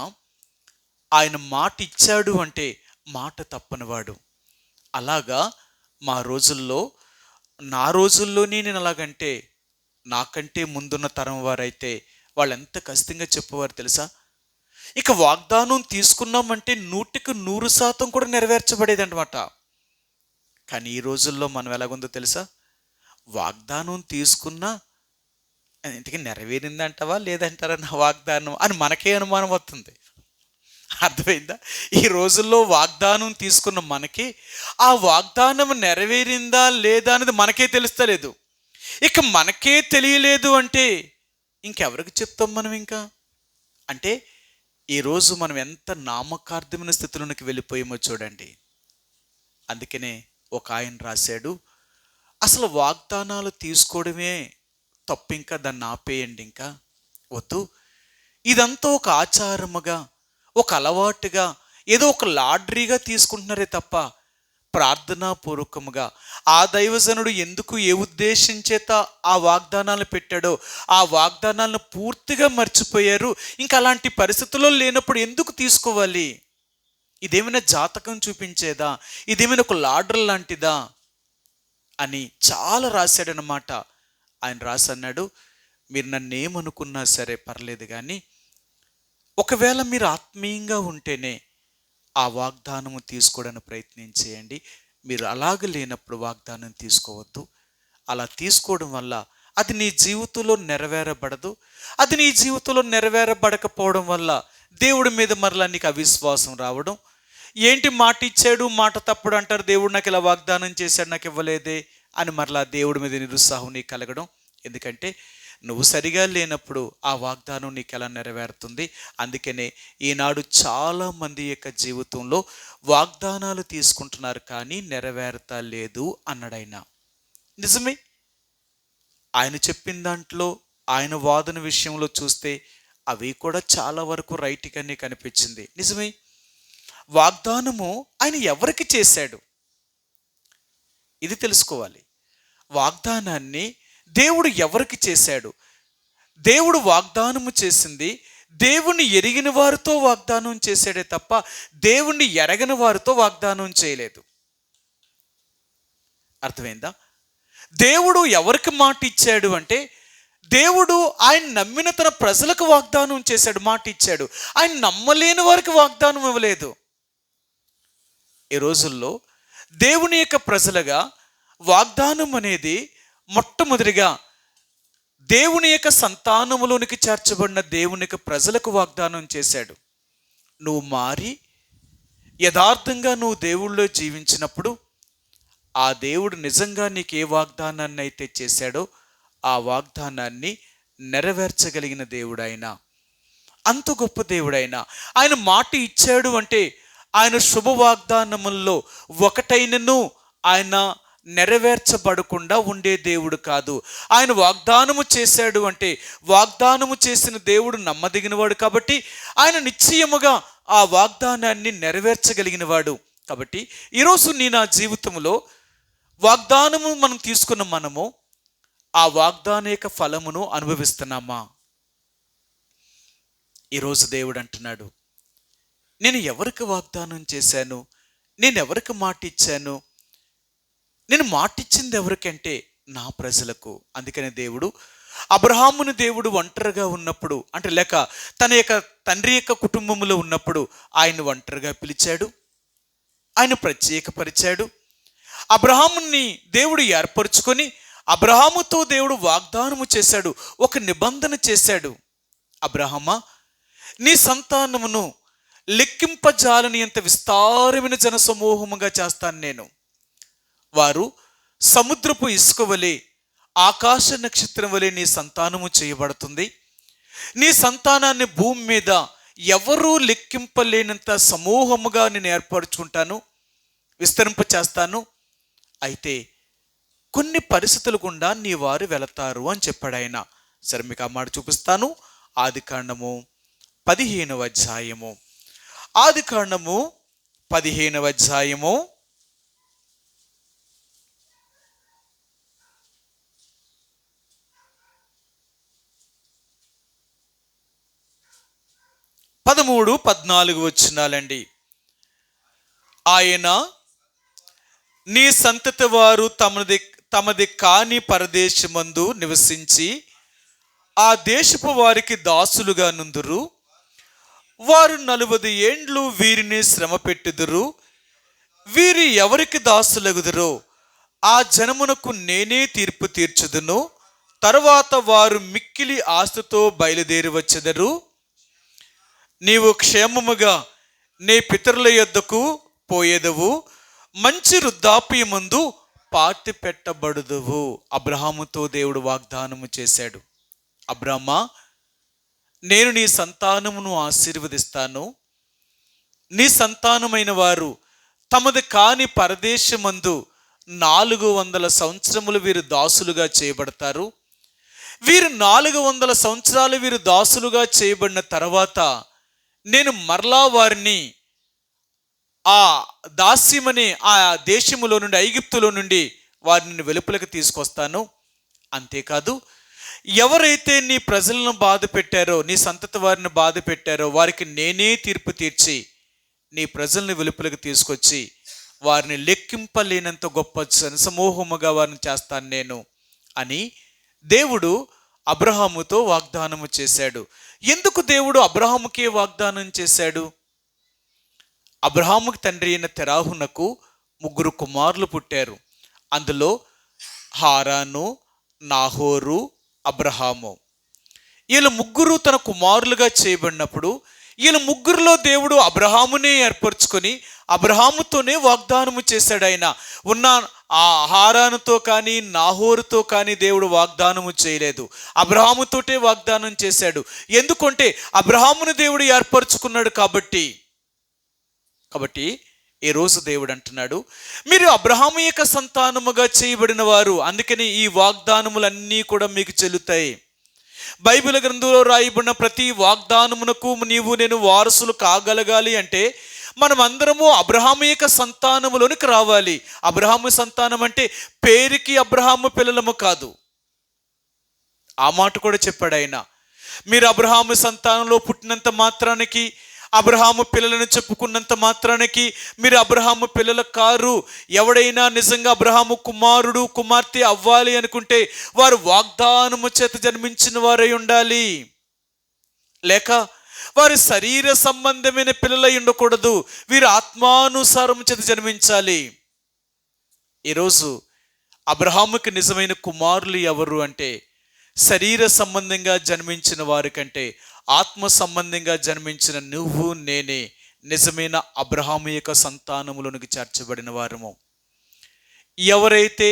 ఆయన మాట ఇచ్చాడు అంటే మాట తప్పనివాడు. అలాగా నా రోజుల్లోనే నేను అలాగంటే, నాకంటే ముందున్న తరం వారైతే వాళ్ళు ఎంత కష్టంగా చెప్పేవారు తెలుసా? ఇక వాగ్దానం తీసుకున్నామంటే 100% కూడా నెరవేర్చబడేది అనమాట. కానీ ఈ రోజుల్లో మనం ఎలాగుందో తెలుసా? వాగ్దానం తీసుకున్నా ఇంతకీ నెరవేరిందంటావా లేదంటారా నా వాగ్దానం అని మనకే అనుమానం వస్తుంది. అర్థమైందా? ఈ రోజుల్లో వాగ్దానం తీసుకున్న మనకి ఆ వాగ్దానం నెరవేరిందా లేదా అనేది మనకే తెలుస్తలేదు. ఇక మనకే తెలియలేదు అంటే ఇంకెవరికి చెప్తాం మనం? ఇంకా అంటే ఈరోజు మనం ఎంత నామకార్థమైన స్థితిలోనికి వెళ్ళిపోయామో చూడండి. అందుకనే ఒక ఆయన రాశాడు, అసలు వాగ్దానాలు తీసుకోవడమే తప్పు, ఇంకా దాన్ని ఆపేయండి, ఇంకా వద్దు. ఇదంతా ఒక ఆచారముగా, ఒక అలవాటుగా, ఏదో ఒక లాటరీగా తీసుకుంటున్నారే తప్ప ప్రార్థనాపూర్వకముగా ఆ దైవజనుడు ఎందుకు ఏ ఉద్దేశం చేత ఆ వాగ్దానాలను పెట్టాడో ఆ వాగ్దానాలను పూర్తిగా మర్చిపోయారు. ఇంకా అలాంటి పరిస్థితుల్లో లేనప్పుడు ఎందుకు తీసుకోవాలి? ఇదేమైనా జాతకం చూపించేదా? ఇదేమైనా ఒక లాటరీ లాంటిదా అని చాలా రాశాడనమాట. ఆయన రాసన్నాడు, మీరు నన్ను ఏమనుకున్నా సరే పర్లేదు, కానీ ఒకవేళ మీరు ఆత్మీయంగా ఉంటేనే ఆ వాగ్దానము తీసుకోవడానికి ప్రయత్నం చేయండి. మీరు అలాగ లేనప్పుడు వాగ్దానం తీసుకోవద్దు. అలా తీసుకోవడం వల్ల అది నీ జీవితంలో నెరవేరబడదు. అది నీ జీవితంలో నెరవేరబడకపోవడం వల్ల దేవుడి మీద మరలా నీకు అవిశ్వాసం రావడం. ఏంటి మాట ఇచ్చాడు, మాట తప్పుడు అంటారు, దేవుడు నాకు ఇలా వాగ్దానం చేశాడు నాకు ఇవ్వలేదే అని మరలా దేవుడి మీద నిరుత్సాహం నీకు కలగడం. ఎందుకంటే నువ్వు సరిగా లేనప్పుడు ఆ వాగ్దానం నీకు ఎలా నెరవేరుతుంది? అందుకనే ఈనాడు చాలామంది యొక్క జీవితంలో వాగ్దానాలు తీసుకుంటున్నారు కానీ నెరవేరుతా లేదు అన్నాడు. నిజమే, ఆయన చెప్పిన దాంట్లో ఆయన వాదన విషయంలో చూస్తే అవి కూడా చాలా వరకు రైట్గానే కనిపించింది. నిజమే, వాగ్దానము ఆయన ఎవరికి చేశాడు ఇది తెలుసుకోవాలి. వాగ్దానాన్ని దేవుడు ఎవరికి చేశాడు? దేవుడు వాగ్దానము చేసింది దేవుణ్ణి ఎరిగిన వారితో వాగ్దానం చేశాడే తప్ప దేవుణ్ణి ఎరగని వారితో వాగ్దానం చేయలేదు. అర్థమైందా? దేవుడు ఎవరికి మాట ఇచ్చాడు అంటే దేవుడు ఆయన నమ్మిన తన ప్రజలకు వాగ్దానం చేశాడు, మాట ఇచ్చాడు. ఆయన నమ్మలేని వారికి వాగ్దానం ఇవ్వలేదు. ఈ రోజుల్లో దేవుని యొక్క ప్రజలుగా వాగ్దానం అనేది మొట్టమొదటిగా దేవుని యొక్క సంతానములోనికి చేర్చబడిన దేవుని యొక్క ప్రజలకు వాగ్దానం చేశాడు. నువ్వు మారి యథార్థంగా నువ్వు దేవుళ్ళో జీవించినప్పుడు ఆ దేవుడు నిజంగా నీకు ఏ వాగ్దానాన్ని అయితే చేశాడో ఆ వాగ్దానాన్ని నెరవేర్చగలిగిన దేవుడైనా, అంత గొప్ప దేవుడైనా, ఆయన మాట ఇచ్చాడు అంటే ఆయన శుభ వాగ్దానముల్లో ఒకటైనను ఆయన నెరవేర్చబడకుండా ఉండే దేవుడు కాదు. ఆయన వాగ్దానము చేశాడు అంటే వాగ్దానము చేసిన దేవుడు నమ్మదగినవాడు కాబట్టి ఆయన నిశ్చయముగా ఆ వాగ్దానాన్ని నెరవేర్చగలిగినవాడు. కాబట్టి ఈరోజు నీ నా జీవితంలో వాగ్దానము మనం తీసుకున్న మనము ఆ వాగ్దాన యొక్క ఫలమును అనుభవిస్తున్నామా? ఈరోజు దేవుడు అంటున్నాడు, నేను ఎవరికి వాగ్దానం చేశాను, నేను ఎవరికి మాట ఇచ్చాను? నేను మాట ఇచ్చింది ఎవరికంటే నా ప్రజలకు. అందుకనే దేవుడు అబ్రహాముని దేవుడు ఒంటరిగా ఉన్నప్పుడు అంటే లేక తన యొక్క తండ్రి యొక్క కుటుంబంలో ఉన్నప్పుడు ఆయన ఒంటరిగా పిలిచాడు, ఆయన ప్రత్యేకపరిచాడు. అబ్రహాముని దేవుడు ఏర్పరచుకొని అబ్రహాముతో దేవుడు వాగ్దానము చేశాడు, ఒక నిబంధన చేశాడు. అబ్రహామా, నీ సంతానమును లెక్కింపజాలని ఎంత విస్తారమైన జనసమూహముగా చేస్తాను నేను. వారు సముద్రపు ఇసుక వలె ఆకాశ నక్షత్రం వలె నీ సంతానము చేయబడుతుంది. నీ సంతానాన్ని భూమి మీద ఎవరూ లెక్కింపలేనంత సమూహముగా నేను ఏర్పరచుకుంటాను, విస్తరింప చేస్తాను. అయితే కొన్ని పరిస్థితులు గుండా నీ వారు వెళతారు అని చెప్పాడు ఆయన. సరే, మీకు ఆ మాట చూపిస్తాను. ఆదికాండము 15వ అధ్యాయము, ఆదికాండము 15వ అధ్యాయము 13-14 వచనాలండి. ఆయన నీ సంతతి వారు తమది కాని పరదేశమందు నివసించి ఆ దేశపు వారికి దాసులుగా నుందురు. వారు 40 ఏండ్లు వీరిని శ్రమ పెట్టుదురు. వీరు ఎవరికి దాసులగుదురో ఆ జనమునకు నేనే తీర్పు తీర్చుదును. తరువాత వారు మిక్కిలి ఆశతో బయలుదేరి వచ్చెదరు. నీవు క్షేమముగా నీ పితరుల యొద్దకు పోయేదవు, మంచి వృద్ధాప్యమందు పాతి పెట్టబడుదువు. అబ్రహాముతో దేవుడు వాగ్దానము చేశాడు, అబ్రహ్మా, నేను నీ సంతానమును ఆశీర్వదిస్తాను. నీ సంతానమైన వారు తమది కాని పరదేశమందు 400 సంవత్సరములు వీరు దాసులుగా చేయబడతారు. వీరు 400 సంవత్సరాలు వీరు దాసులుగా చేయబడిన తర్వాత నేను మరలా వారిని ఆ దాస్యమనే ఆ దేశములో నుండి, ఐగుప్తులో నుండి వారిని వెలుపలకు తీసుకొస్తాను. అంతేకాదు, ఎవరైతే నీ ప్రజలను బాధ పెట్టారో, నీ సంతతి వారిని బాధ పెట్టారో వారికి నేనే తీర్పు తీర్చి నీ ప్రజల్ని వెలుపలకు తీసుకొచ్చి వారిని లెక్కింపలేనంత గొప్ప సమూహముగా వారిని చేస్తాను నేను అని దేవుడు అబ్రహాముతో వాగ్దానము చేశాడు. ఎందుకు దేవుడు అబ్రహాముకే వాగ్దానం చేశాడు? అబ్రహాముకి తండ్రి అయిన తెరాహునకు 3 కుమారులు పుట్టారు. అందులో హారాను, నాహోరు, అబ్రహాము. వీళ్ళ ముగ్గురు తన కుమారులుగా చేయబడినప్పుడు వీళ్ళ ముగ్గురులో దేవుడు అబ్రహామునే ఏర్పరచుకొని అబ్రహాముతోనే వాగ్దానము చేశాడు. ఆయన ఉన్న ఆ హారానుతో కానీ నాహోరుతో కానీ దేవుడు వాగ్దానము చేయలేదు, అబ్రహాముతోటే వాగ్దానం చేశాడు. ఎందుకంటే అబ్రహామును దేవుడు ఏర్పరచుకున్నాడు కాబట్టి. ఈ రోజు దేవుడు అంటున్నాడు, మీరు అబ్రహాము యొక్క సంతానముగా చేయబడిన వారు, అందుకని ఈ వాగ్దానములన్నీ కూడా మీకు చెల్లుతాయి. బైబిల్ గ్రంథంలో రాయబడిన ప్రతి వాగ్దానమునకు నీవు నేను వారసులు కాగలగాలి అంటే మనం అందరము అబ్రహాము యొక్క సంతానములోనికి రావాలి. అబ్రహాము సంతానం అంటే పేరుకి అబ్రహాము పిల్లలము కాదు, ఆ మాట కూడా చెప్పాడు ఆయన. మీరు అబ్రహాము సంతానంలో పుట్టినంత మాత్రానికి, అబ్రహాము పిల్లలను చెప్పుకున్నంత మాత్రానికి మీరు అబ్రహాము పిల్లలు కారు. ఎవడైనా నిజంగా అబ్రహాము కుమారుడు కుమార్తె అవ్వాలి అనుకుంటే వారు వాగ్దానము చేత జన్మించిన వారై ఉండాలి, లేక వారి శరీర సంబంధమైన పిల్లలై ఉండకూడదు. వీరు ఆత్మానుసారం చేత జన్మించాలి. ఈరోజు అబ్రహాముకి నిజమైన కుమారులు ఎవరు అంటే శరీర సంబంధంగా జన్మించిన వారి కంటే ఆత్మ సంబంధంగా జన్మించిన నువ్వు నేనే నిజమైన అబ్రహాము యొక్క సంతానములోనికి చేర్చబడిన వారము. ఎవరైతే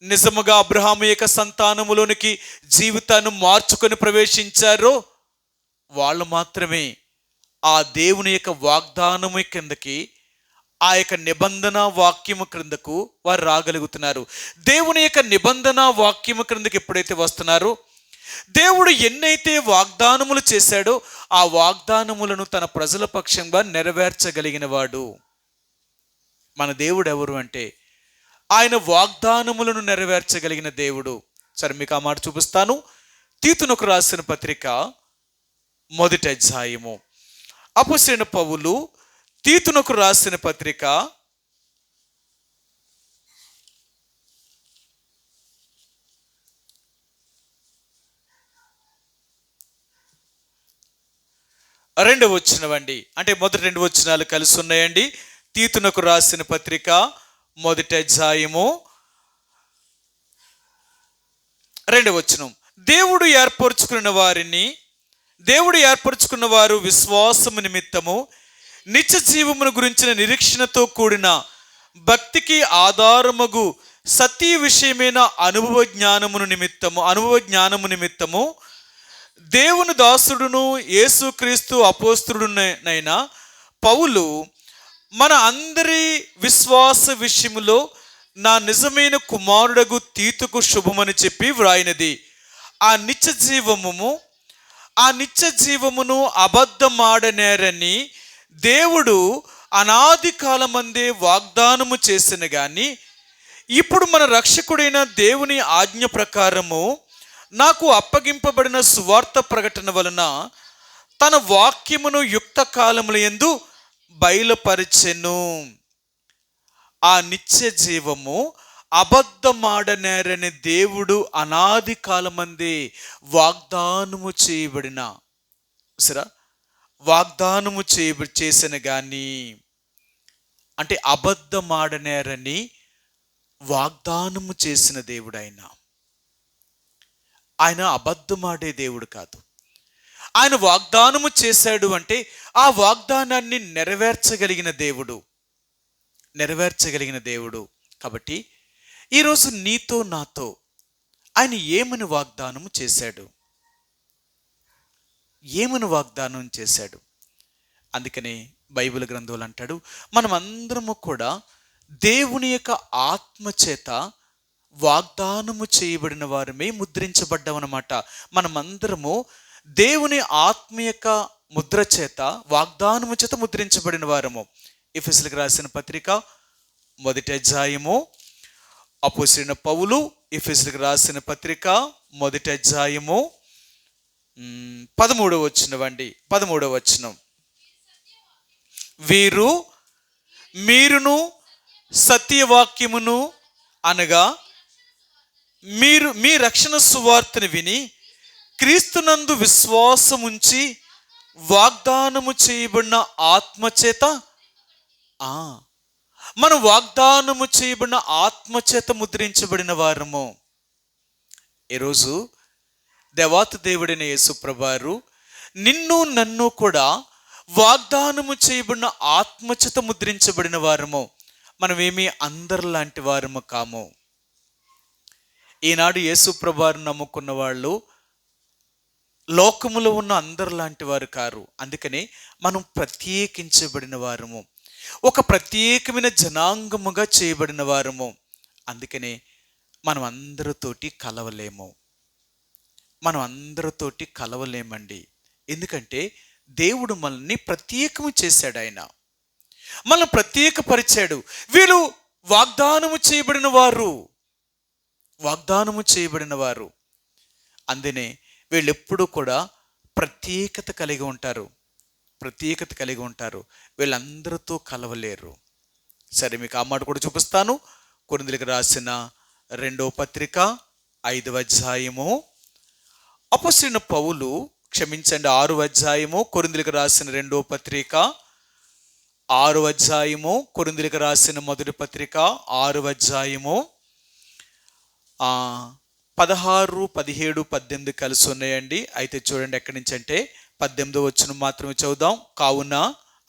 నిజముగా అబ్రహాము యొక్క సంతానములోనికి జీవితాన్ని మార్చుకొని ప్రవేశించారో వాళ్ళు మాత్రమే ఆ దేవుని యొక్క వాగ్దానము కిందకి, ఆ యొక్క నిబంధన వాక్యము క్రిందకు వారు రాగలుగుతున్నారు. దేవుని యొక్క నిబంధన వాక్యము క్రిందకి ఎప్పుడైతే వస్తున్నారో, దేవుడు ఎన్నైతే వాగ్దానములు చేశాడో ఆ వాగ్దానములను తన ప్రజల పక్షంగా నెరవేర్చగలిగిన వాడు. మన దేవుడు ఎవరు అంటే ఆయన వాగ్దానములను నెరవేర్చగలిగిన దేవుడు. సరే, మీకు ఆ మాట చూపిస్తాను. తీతునకు రాసిన పత్రిక 1వ అధ్యాయము. అపోస్తలుడైన పౌలు తీతునకు రాసిన పత్రిక 2వ వచనం అండి, అంటే మొదటి 2 వచనాలు కలిసి ఉన్నాయండి. తీతునకు రాసిన పత్రిక 1వ అధ్యాయము 2వ వచనం. దేవుడు ఏర్పరచుకున్న వారు విశ్వాసము నిమిత్తము నిత్య జీవమును గురించిన నిరీక్షణతో కూడిన భక్తికి ఆధారమగు సత్య విషయమైన అనుభవ జ్ఞానము నిమిత్తము దేవుని దాసుడును యేసుక్రీస్తు అపోస్తలుడునైన పౌలు మన అందరి విశ్వాస విషయములో నా నిజమైన కుమారుడగు తీతుకు శుభమని చెప్పి వ్రాయినది. ఆ నిత్య జీవమును అబద్ధమాడనేరని దేవుడు అనాది కాలమందే వాగ్దానము చేసిన గాని ఇప్పుడు మన రక్షకుడైన దేవుని ఆజ్ఞ ప్రకారము నాకు అప్పగింపబడిన సువార్త ప్రకటన వలన తన వాక్యమును యుక్త కాలముల యందు బయలుపరిచెను. ఆ నిత్య జీవము అబద్ధమాడనేరని దేవుడు అనాది కాలమందే వాగ్దానము చేయబడిన వాగ్దానము చేసిన గాని, అంటే అబద్ధమాడనేరని వాగ్దానము చేసిన దేవుడు ఆయన అబద్ధమాడే దేవుడు కాదు. ఆయన వాగ్దానము చేశాడు అంటే ఆ వాగ్దానాన్ని నెరవేర్చగలిగిన దేవుడు. కాబట్టి ఈరోజు నీతో నాతో ఆయన ఏమని వాగ్దానము చేశాడు? అందుకనే బైబిల్ గ్రంథంలో అంటాడు, మనం అందరము కూడా దేవుని యొక్క ఆత్మ చేత వాగ్దానము చేయబడిన వారమే ముద్రించబడ్డామన్నమాట. మనమందరము దేవుని ఆత్మ యొక్క ముద్ర చేత వాగ్దానము చేత ముద్రించబడిన వారము. ఎఫెసీయులకు రాసిన పత్రిక 1వ అధ్యాయము. అపోస్తలుడైన పౌలు ఎఫెసీయులకు రాసిన పత్రిక 1వ అధ్యాయము 13వ వచనం అండి. 13వ వచనం. మీరును సత్యవాక్యమును అనగా మీ రక్షణ సువార్తను విని క్రీస్తునందు విశ్వాసముంచి వాగ్దానము చేయబడిన ఆత్మచేత మనం వాగ్దానము చేయబడిన ఆత్మచేత ముద్రించబడిన వారము. ఈరోజు దేవాతి దేవుడైన యేసుప్రభువారు నిన్ను నన్ను కూడా వాగ్దానము చేయబడిన ఆత్మచేత ముద్రించబడిన వారము. మనమేమీ అందరిలాంటి వారము కాము. ఈనాడు యేసుప్రభువారు నమ్ముకున్న వాళ్ళు లోకములో ఉన్న అందరిలాంటి వారు కారు. అందుకనే మనం ప్రత్యేకించబడిన వారము, ఒక ప్రత్యేకమైన జనాంగముగా చేయబడిన వారము. అందుకనే మనం అందరితోటి కలవలేము, మనం అందరితోటి కలవలేమండి. ఎందుకంటే దేవుడు మనల్ని ప్రత్యేకము చేశాడు, ఆయన మనల్ని ప్రత్యేకపరిచాడు. వీళ్ళు వాగ్దానము చేయబడిన వారు, వాగ్దానము చేయబడిన వారు. అందునే వీళ్ళు ఎప్పుడూ కూడా ప్రత్యేకత కలిగి ఉంటారు, ప్రత్యేకత కలిగి ఉంటారు. వీళ్ళందరితో కలవలేరు. సరే, మీకు ఆ మాట కూడా చూపిస్తాను. కొరింథీయులకు రాసిన 2వ పత్రిక 5వ అధ్యాయము. అపొస్తలుడైన పౌలు, క్షమించండి, 6వ అధ్యాయము, కొరింథీయులకు రాసిన 2వ పత్రిక 6వ అధ్యాయము, కొరింథీయులకు రాసిన మొదటి పత్రిక 6వ అధ్యాయము 16, 17, 18 కలిసి ఉన్నాయండి. అయితే చూడండి, ఎక్కడి నుంచి అంటే 18వ వచనం మాత్రమే చదువుదాం. కావున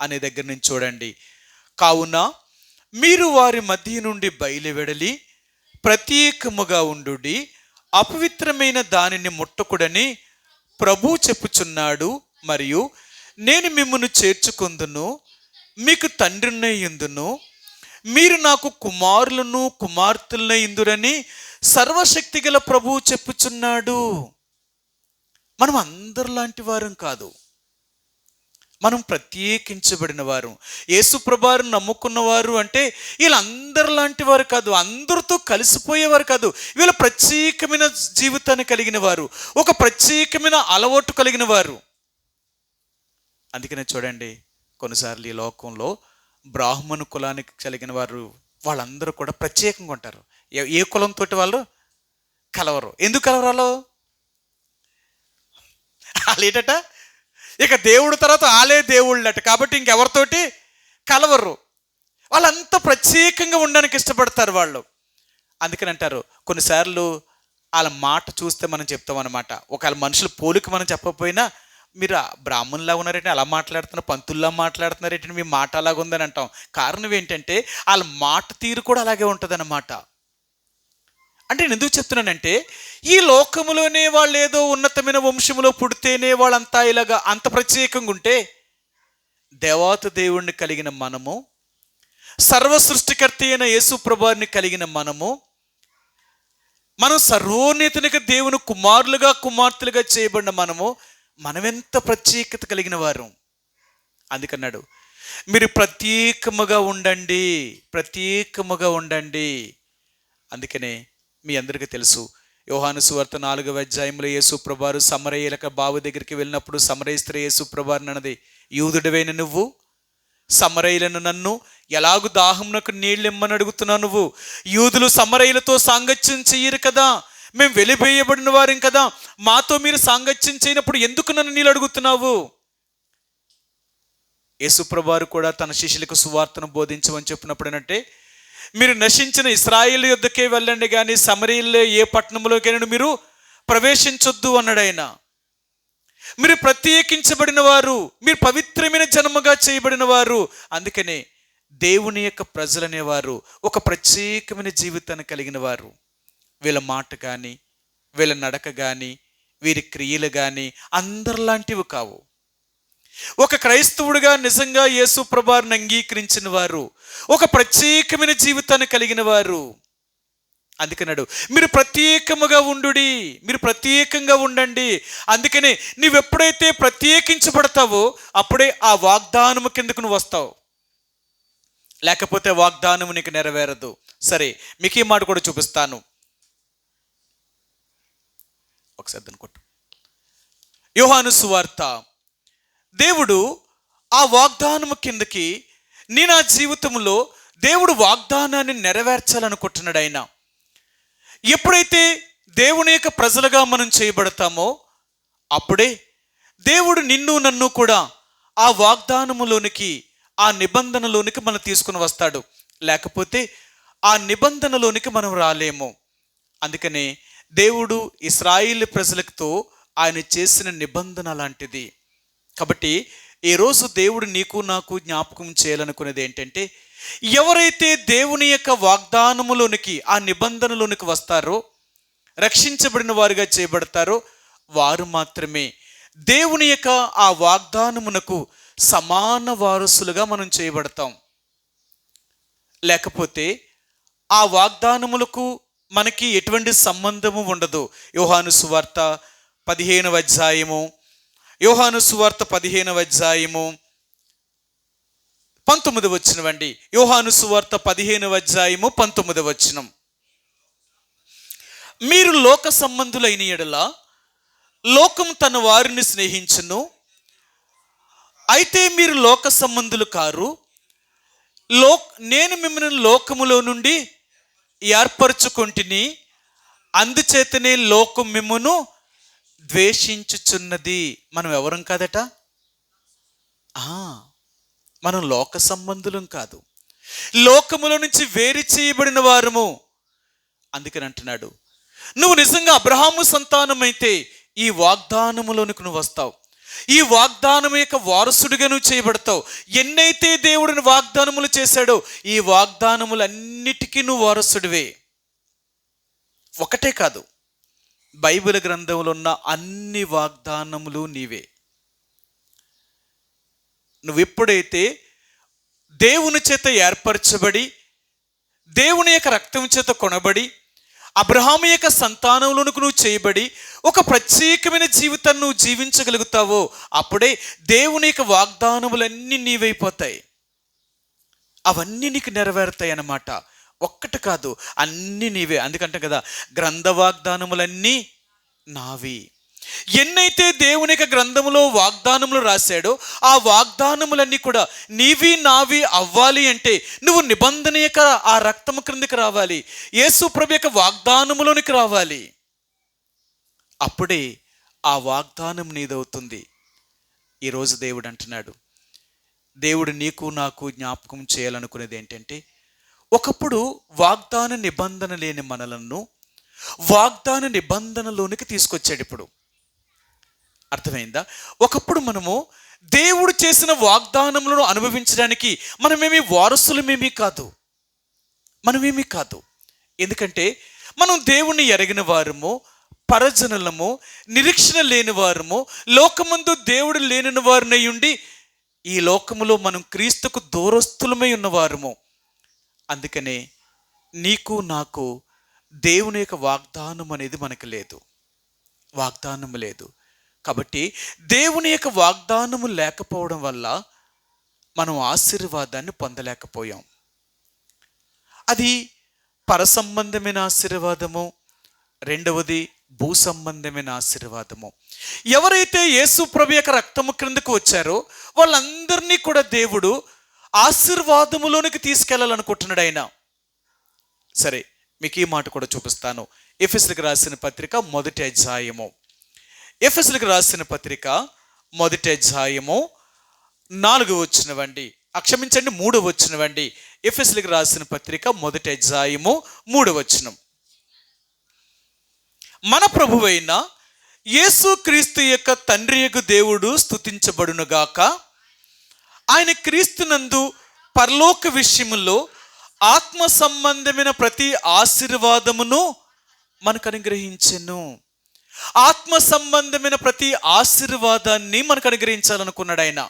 అనే దగ్గర నుంచి చూడండి. కావున మీరు వారి మధ్య నుండి బయలువెడలి ప్రత్యేకముగా ఉండుడి, అపవిత్రమైన దానిని ముట్టకుడని ప్రభువు చెప్పుచున్నాడు. మరియు నేను మిమ్మును చేర్చుకొందును, మీకు తండ్రినయ్యుందును, మీరు నాకు కుమారులను కుమార్తెలనయ్యుందురని సర్వశక్తి గల ప్రభువు చెప్పుచున్నాడు. మనం అందరిలాంటి వారం కాదు, మనం ప్రత్యేకించబడిన వారు. యేసుప్రభువును నమ్ముకున్నవారు అంటే వీళ్ళందరిలాంటి వారు కాదు, అందరితో కలిసిపోయేవారు కాదు. వీళ్ళు ప్రత్యేకమైన జీవితాన్ని కలిగిన వారు, ఒక ప్రత్యేకమైన అలవాటు కలిగిన వారు. అందుకనే చూడండి, కొన్నిసార్లు ఈ లోకంలో బ్రాహ్మణ కులానికి కలిగిన వారు వాళ్ళందరూ కూడా ప్రత్యేకంగా ఉంటారు. ఏ కులంతో వాళ్ళు కలవరు. ఎందుకు కలవరాలో? వాళ్ళేటట ఇక దేవుడు తర్వాత వాళ్ళే దేవుళ్ళట, కాబట్టి ఇంకెవరితోటి కలవరు. వాళ్ళంతా ప్రత్యేకంగా ఉండడానికి ఇష్టపడతారు వాళ్ళు. అందుకని అంటారు, కొన్నిసార్లు వాళ్ళ మాట చూస్తే మనం చెప్తాం అనమాట. ఒకవేళ మనుషుల పోలిక మనం చెప్పకపోయినా, మీరు బ్రాహ్మణులా ఉన్నారేంటి, అలా మాట్లాడుతున్నారు, పంతుల్లా మాట్లాడుతున్నారేంటి, మీ మాట అలాగ ఉందని అంటాం. కారణం ఏంటంటే వాళ్ళ మాట తీరు కూడా అలాగే ఉంటుంది అన్నమాట. అంటే నేను ఎందుకు చెప్తున్నానంటే, ఈ లోకములోనే వాళ్ళు ఏదో ఉన్నతమైన వంశములో పుడితేనే వాళ్ళంతా ఇలాగా అంత ప్రత్యేకంగా ఉంటే, దేవాతి దేవుణ్ణి కలిగిన మనము, సర్వ సృష్టికర్త అయిన యేసుప్రభువుని కలిగిన మనం సర్వోన్నతునిగా దేవుని కుమారులుగా కుమార్తెలుగా చేయబడిన మనమెంత ప్రత్యేకత కలిగిన వారు. అందుకన్నాడు, మీరు ప్రత్యేకముగా ఉండండి, ప్రత్యేకముగా ఉండండి. అందుకనే మీ అందరికీ తెలుసు, యోహాను సువార్త 4వ అధ్యాయంలో యేసుప్రభువారు సమరయ్యల బావి దగ్గరికి వెళ్ళినప్పుడు సమరయ స్త్రీ యేసుప్రభువారిని అన్నది, యూదుడివైన నువ్వు సమరయులను నన్ను ఎలాగు దాహమునకు నీళ్ళు ఇమ్మని అడుగుతున్నావు? నువ్వు యూదులు సమరయులతో సాంగత్యం చెయ్యరు కదా, మేము వెలివేయబడిన వారం కదా, మాతో మీరు సాంగత్యం చేయనప్పుడు ఎందుకు నన్ను నీళ్ళు అడుగుతున్నావు? యేసుప్రభువారు కూడా తన శిష్యులకు సువార్తను బోధించమని చెప్పినప్పుడు అంటే, మీరు నశించిన ఇశ్రాయేలు యొద్దకే వెళ్ళండి, కానీ సమరయుల్లో ఏ పట్టణంలోకైనా మీరు ప్రవేశించొద్దు అన్నాడు ఆయన. మీరు ప్రత్యేకించబడిన వారు, మీరు పవిత్రమైన జన్మగా చేయబడిన వారు. అందుకనే దేవుని యొక్క ప్రజలనేవారు ఒక ప్రత్యేకమైన జీవితాన్ని కలిగిన వారు. వీళ్ళ మాట కానీ, వీళ్ళ నడక కానీ, వీరి క్రియలు కానీ అందరిలాంటివి కావు. ఒక క్రైస్తవుడిగా నిజంగా యేసుప్రభువుని అంగీకరించిన వారు ఒక ప్రత్యేకమైన జీవితాన్ని కలిగిన వారు. అందుకన్నాడు, మీరు ప్రత్యేకముగా ఉండుడి, మీరు ప్రత్యేకంగా ఉండండి. అందుకనే నువ్వెప్పుడైతే ప్రత్యేకించబడతావో అప్పుడే ఆ వాగ్దానము కిందకు నువ్వు వస్తావు, లేకపోతే వాగ్దానము నీకు నెరవేరదు. సరే, మీకు ఈ మాట కూడా చూపిస్తాను. ఒకసారి అనుకుంటా, యోహాను సువార్త, దేవుడు ఆ వాగ్దానము కిందకి నీ నా జీవితంలో దేవుడు వాగ్దానాన్ని నెరవేర్చాలనుకుంటున్నాడు. ఆయన ఎప్పుడైతే దేవుని యొక్క ప్రజలుగా మనం చేయబడతామో అప్పుడే దేవుడు నిన్ను నన్ను కూడా ఆ వాగ్దానములోనికి, ఆ నిబంధనలోనికి మనం తీసుకుని వస్తాడు. లేకపోతే ఆ నిబంధనలోనికి మనం రాలేము. అందుకనే దేవుడు ఇశ్రాయేలు ప్రజలతో ఆయన చేసిన నిబంధన లాంటిది. కాబట్టి ఈరోజు దేవుడు నీకు నాకు జ్ఞాపకం చేయాలనుకునేది ఏంటంటే, ఎవరైతే దేవుని యొక్క వాగ్దానములోనికి, ఆ నిబంధనలోనికి వస్తారో, రక్షించబడిన వారుగా చేయబడతారో, వారు మాత్రమే దేవుని యొక్క ఆ వాగ్దానమునకు సమాన వారసులుగా మనం చేయబడతాం. లేకపోతే ఆ వాగ్దానములకు మనకి ఎటువంటి సంబంధము ఉండదు. యోహాను సువార్త 15వ అధ్యాయము, యోహాను సువార్త 15వ అధ్యాయము 19వ వచనం అండి. యోహాను సువార్త 15వ అధ్యాయము 19వ వచనం. మీరు లోక సంబంధులైన యెడల లోకం తన వారిని స్నేహించును, అయితే మీరు లోక సంబంధులు కారు. నేను మిమ్మల్ని లోకములో నుండి ఏర్పరచుకొంటిని, అందుచేతనే లోకం మిమ్మును ద్వేషించుచున్నది. మనం ఎవరం కాదట, మనం లోక సంబంధులం కాదు, లోకములో నుంచి వేరు చేయబడిన వారము. అందుకని అంటున్నాడు, నువ్వు నిజంగా అబ్రహాము సంతానం అయితే ఈ వాగ్దానములోనికి నువ్వు వస్తావు, ఈ వాగ్దానం యొక్క వారసుడిగా నువ్వు చేయబడతావు. ఎన్నైతే దేవుడిని వాగ్దానములు చేశాడో ఈ వాగ్దానములన్నిటికీ నువ్వు వారసుడివే. ఒకటే కాదు, బైబిల్ గ్రంథంలో ఉన్న అన్ని వాగ్దానములు నీవే. నువ్వెప్పుడైతే దేవుని చేత ఏర్పరచబడి, దేవుని యొక్క రక్తం చేత కొనబడి, అబ్రహాము యొక్క సంతానంలోనికి నువ్వు చేయబడి ఒక ప్రత్యేకమైన జీవితాన్ని నువ్వు జీవించగలుగుతావో, అప్పుడే దేవుని యొక్క వాగ్దానములన్నీ నీవైపోతాయి. అవన్నీ నీకు నెరవేరుతాయి అన్నమాట. ఒక్కటి కాదు, అన్నీ నీవే. అందుకంటే కదా, గ్రంథ వాగ్దానములన్నీ నావి. ఎన్నైతే దేవుని యొక్క గ్రంథములో వాగ్దానములు రాశాడో ఆ వాగ్దానములన్నీ కూడా నీవి నావి అవ్వాలి అంటే నువ్వు నిబంధన యొక్క ఆ రక్తము క్రిందికి రావాలి, యేసు ప్రభు యొక్క వాగ్దానములోనికి రావాలి. అప్పుడే ఆ వాగ్దానం నీదవుతుంది. ఈరోజు దేవుడు అంటున్నాడు, దేవుడు నీకు నాకు జ్ఞాపకం చేయాలనుకునేది ఏంటంటే, ఒకప్పుడు వాగ్దాన నిబంధన లేని మనలను వాగ్దాన నిబంధనలోనికి తీసుకొచ్చాడు. ఇప్పుడు అర్థమైందా? ఒకప్పుడు మనము దేవుడు చేసిన వాగ్దానములను అనుభవించడానికి మనమేమి వారసులమేమీ కాదు, మనమేమీ కాదు. ఎందుకంటే మనం దేవుణ్ణి ఎరగిన వారము, పరజనులము, నిరీక్షణ లేని వారము, లోకమందు దేవుడు లేని వారినై ఉండి ఈ లోకములో మనం క్రీస్తుకు దూరస్తులమై ఉన్నవారము. అందుకనే నీకు నాకు దేవుని యొక్క వాగ్దానం అనేది మనకు లేదు, వాగ్దానం లేదు. కాబట్టి దేవుని యొక్క వాగ్దానము లేకపోవడం వల్ల మనం ఆశీర్వాదాన్ని పొందలేకపోయాం. అది పరసంబంధమైన ఆశీర్వాదము, రెండవది భూ సంబంధమైన ఆశీర్వాదము. ఎవరైతే యేసు ప్రభు యొక్క రక్తము క్రిందకు వచ్చారో వాళ్ళందరినీ కూడా దేవుడు ఆశీర్వాదములోనికి తీసుకెళ్లాలనుకుంటున్నాడు ఆయన. సరే, మీకు ఈ మాట కూడా చూపిస్తాను. ఎఫెసీయులకు రాసిన పత్రిక 1వ అధ్యాయము, ఎఫెసీయులకు రాసిన పత్రిక 1వ అధ్యాయము 4వ వచనమండి, క్షమించండి 3వ వచనమండి. ఎఫెసీయులకు రాసిన పత్రిక 1వ అధ్యాయము 3వ వచనం. మన ప్రభువైన యేసు క్రీస్తు యొక్క తండ్రియగు దేవుడు స్తుతించబడునుగాక. ఆయన క్రీస్తునందు పరలోక విషయములో ఆత్మ సంబంధమైన ప్రతి ఆశీర్వాదమును మనకు అనుగ్రహించెను. ఆత్మ సంబంధమైన ప్రతి ఆశీర్వాదాన్ని మనకు అనుగ్రహించాలనుకున్నాడు ఆయన.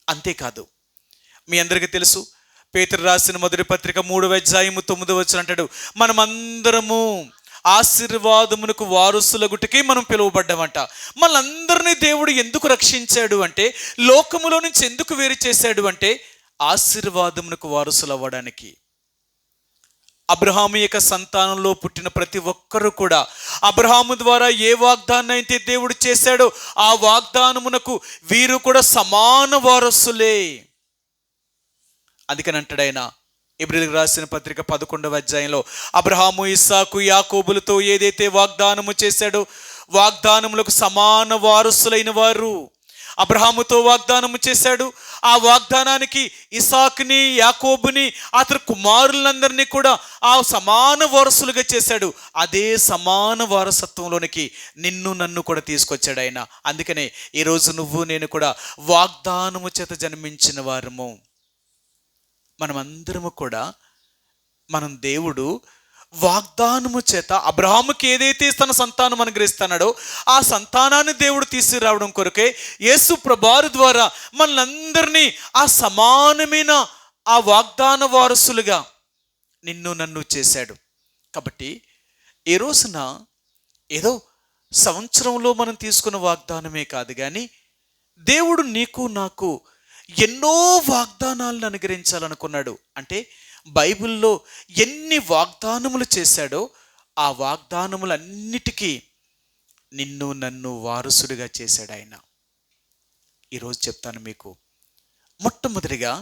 అంతేకాదు, మీ అందరికీ తెలుసు, పేతురు రాసిన మొదటి పత్రిక 3వ అధ్యాయము 9వ వచనం అంటాడు, మనమందరము ఆశీర్వాదమునకు వారసులగుటకే మనం పిలువబడ్డామంట. మనందరినీ దేవుడు ఎందుకు రక్షించాడు అంటే, లోకములో నుంచి ఎందుకు వేరు చేశాడు అంటే, ఆశీర్వాదమునకు వారసులు అవ్వడానికి. అబ్రహాము యొక్క సంతానంలో పుట్టిన ప్రతి ఒక్కరూ కూడా అబ్రహాము ద్వారా ఏ వాగ్దానం అయితే దేవుడు చేశాడో ఆ వాగ్దానమునకు వీరు కూడా సమాన వారసులే. అందుకని అంటాడు ఆయన హెబ్రీయులకు రాసిన పత్రిక 11వ అధ్యాయంలో, అబ్రహాము ఇస్సాకు యాకోబులతో ఏదైతే వాగ్దానము చేశాడో వాగ్దానములకు సమాన వారసులైన వారు. అబ్రహాముతో వాగ్దానము చేశాడు. ఆ వాగ్దానానికి ఇసాకుని, యాకోబుని, అతని కుమారులందరినీ కూడా ఆ సమాన వారసులుగా చేశాడు. అదే సమాన వారసత్వంలోనికి నిన్ను నన్ను కూడా తీసుకొచ్చాడు ఆయన. అందుకనే ఈరోజు నువ్వు నేను కూడా వాగ్దానము చేత జన్మించిన వారము. మనమందరము కూడా దేవుడు వాగ్దానము చేత అబ్రహాముకి ఏదైతే తన సంతానం అనుగ్రహిస్తున్నాడో ఆ సంతానాన్ని దేవుడు తీసుకురావడం కొరకే యేసు ప్రభువారి ద్వారా మనందరినీ ఆ సమానమైన ఆ వాగ్దాన వారసులుగా నిన్ను నన్ను చేశాడు. కాబట్టి ఈ రోజున ఏదో సంవత్సరంలో మనం తీసుకున్న వాగ్దానమే కాదు, కానీ దేవుడు నీకు నాకు ఎన్నో వాగ్దానాలను అనుగ్రహించాలనుకున్నాడు. అంటే బైబిల్లో ఎన్ని వాగ్దానములు చేశాడో ఆ వాగ్దానములన్నిటికీ నిన్ను నన్ను వారసుడిగా చేశాడు ఆయన. ఈరోజు చెప్తాను మీకు, మొట్టమొదటిగా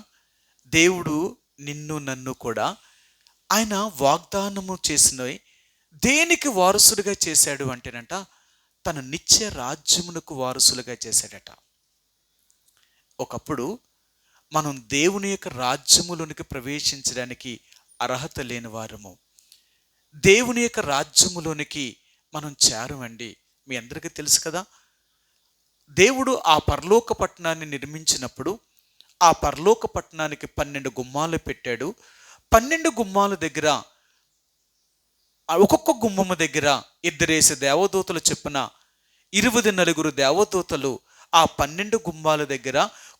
దేవుడు నిన్ను నన్ను కూడా ఆయన వాగ్దానము చేసినవి దేనికి వారసుడిగా చేశాడు అంటేనంట, తన నిత్య రాజ్యమునకు వారసులుగా చేశాడట. ఒకప్పుడు మనం దేవుని యొక్క రాజ్యములోనికి ప్రవేశించడానికి అర్హత లేని వారము. దేవుని యొక్క రాజ్యములోనికి మనం చేరమండి. మీ అందరికీ తెలుసు కదా, దేవుడు ఆ పరలోక పట్టణాన్ని నిర్మించినప్పుడు ఆ పరలోక పట్టణానికి 12 గుమ్మాలు పెట్టాడు. 12 గుమ్మాల దగ్గర ఒక్కొక్క గుమ్మము దగ్గర 2 దేవదూతలు చొప్పున 24 దేవదూతలు ఆ 12 గుమ్మాల దగ్గర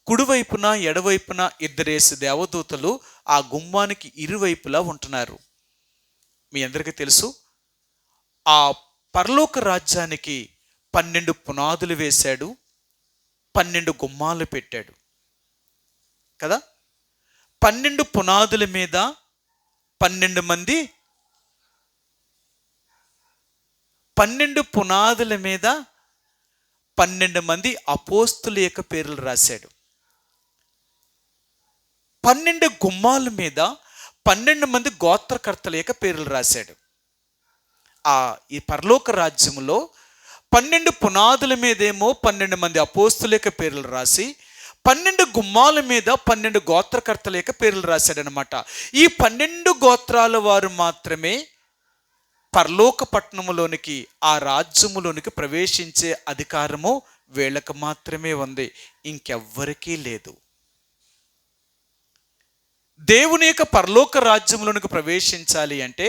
కుడివైపున ఎడవైపున 2 దేవదూతలు ఆ గుమ్మానికి ఇరువైపులా ఉంటున్నారు. మీ అందరికీ తెలుసు, ఆ పరలోక రాజ్యానికి 12 పునాదులు వేశాడు, 12 గుమ్మాలు పెట్టాడు కదా. 12 పునాదుల మీద 12 మంది, 12 పునాదుల మీద 12 మంది అపోస్తుల యొక్క పేర్లు రాశాడు. 12 గుమ్మాల మీద 12 మంది గోత్రకర్తల యొక్క పేర్లు రాశాడు. ఈ పరలోక రాజ్యంలో 12 పునాదుల మీదేమో 12 మంది అపోస్తుల యొక్క పేర్లు రాసి 12 గుమ్మాల మీద 12 గోత్రకర్తల యొక్క పేర్లు రాశాడనమాట. ఈ 12 గోత్రాల వారు మాత్రమే పరలోక పట్టణములోనికి, ఆ రాజ్యములోనికి ప్రవేశించే అధికారము వీళ్ళకి మాత్రమే ఉంది, ఇంకెవ్వరికీ లేదు. దేవుని యొక్క పరలోక రాజ్యంలోనికి ప్రవేశించాలి అంటే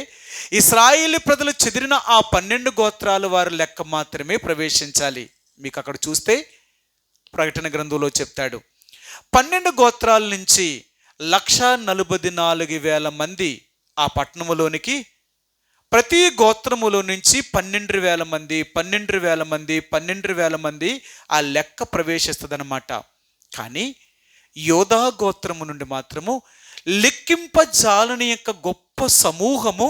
ఇశ్రాయేలు ప్రజలు చెదిరిన ఆ 12 గోత్రాల వారి లెక్క మాత్రమే ప్రవేశించాలి. మీకు అక్కడ చూస్తే ప్రకటన గ్రంథంలో చెప్తాడు, 12 గోత్రాల నుంచి 1,44,000 మంది ఆ పట్టణములోనికి, ప్రతి గోత్రములో నుంచి 12,000 మంది 12,000 మంది 12,000 మంది ఆ లెక్క ప్రవేశిస్తుందన్నమాట. కానీ యోధా గోత్రము నుండి మాత్రము లెక్కింపజాలని యొక్క గొప్ప సమూహము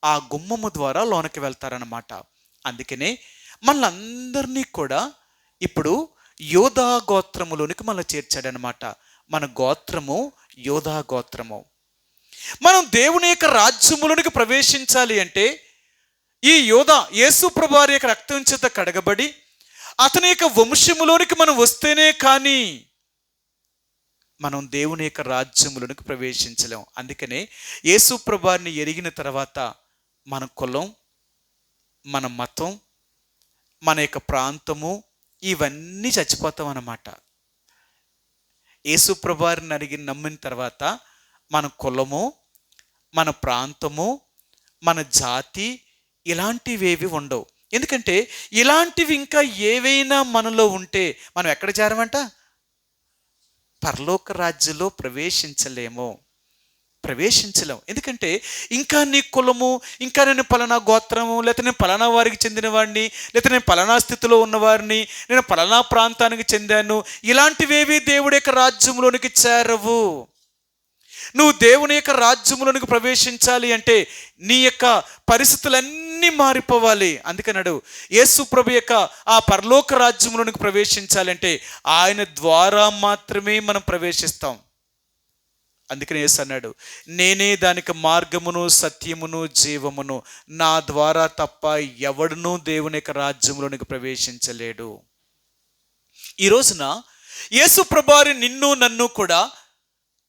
ఆ గుమ్మము ద్వారా లోనికి వెళ్తారన్నమాట. అందుకనే మనందరినీ కూడా ఇప్పుడు యోధా గోత్రములోనికి మనం చేర్చాడనమాట. మన గోత్రము యోధా గోత్రము. మనం దేవుని యొక్క రాజ్యములోనికి ప్రవేశించాలి అంటే ఈ యోధా యేసు ప్రభువు వారి యొక్క రక్తం చేత కడగబడి అతని యొక్క వంశములోనికి మనం వస్తేనే కానీ మనం దేవుని యొక్క రాజ్యములోనికి ప్రవేశించలేం. అందుకనే యేసు ప్రభువు వారిని ఎరిగిన తర్వాత మన కులం, మన మతం, మన యొక్క ప్రాంతము ఇవన్నీ చచ్చిపోతాం అన్నమాట. యేసు ప్రభువు వారిని నమ్మిన తర్వాత మన కులము, మన ప్రాంతము, మన జాతి ఇలాంటివేవి ఉండవు. ఎందుకంటే ఇలాంటివి ఇంకా ఏవైనా మనలో ఉంటే మనం ఎక్కడ చేరమంట? పరలోక రాజ్యంలో ప్రవేశించలేము. ఎందుకంటే ఇంకా నీ కులము, ఇంకా నేను పలానా గోత్రము, లేకపోతే నేను పలానా వారికి చెందిన వాడిని, లేకపోతే నేను పలానా స్థితిలో ఉన్నవారిని, నేను పలానా ప్రాంతానికి చెందాను, ఇలాంటివేవి దేవుడి యొక్క రాజ్యంలోనికి చేరవు. నువ్వు దేవుని యొక్క రాజ్యంలోనికి ప్రవేశించాలి అంటే నీ యొక్క పరిస్థితులన్నీ మారిపోవాలి. అందుకన్నాడు యేసు ప్రభు యొక్క ఆ పరలోక రాజ్యంలోనికి ప్రవేశించాలంటే ఆయన ద్వారా మాత్రమే మనం ప్రవేశిస్తాం. అందుకని యేసు అన్నాడు, నేనే దానికి మార్గమును సత్యమును జీవమును, నా ద్వారా తప్ప ఎవడునూ దేవుని యొక్క రాజ్యంలోనికి ప్రవేశించలేడు. ఈ రోజున యేసు ప్రభువారు నిన్ను నన్ను కూడా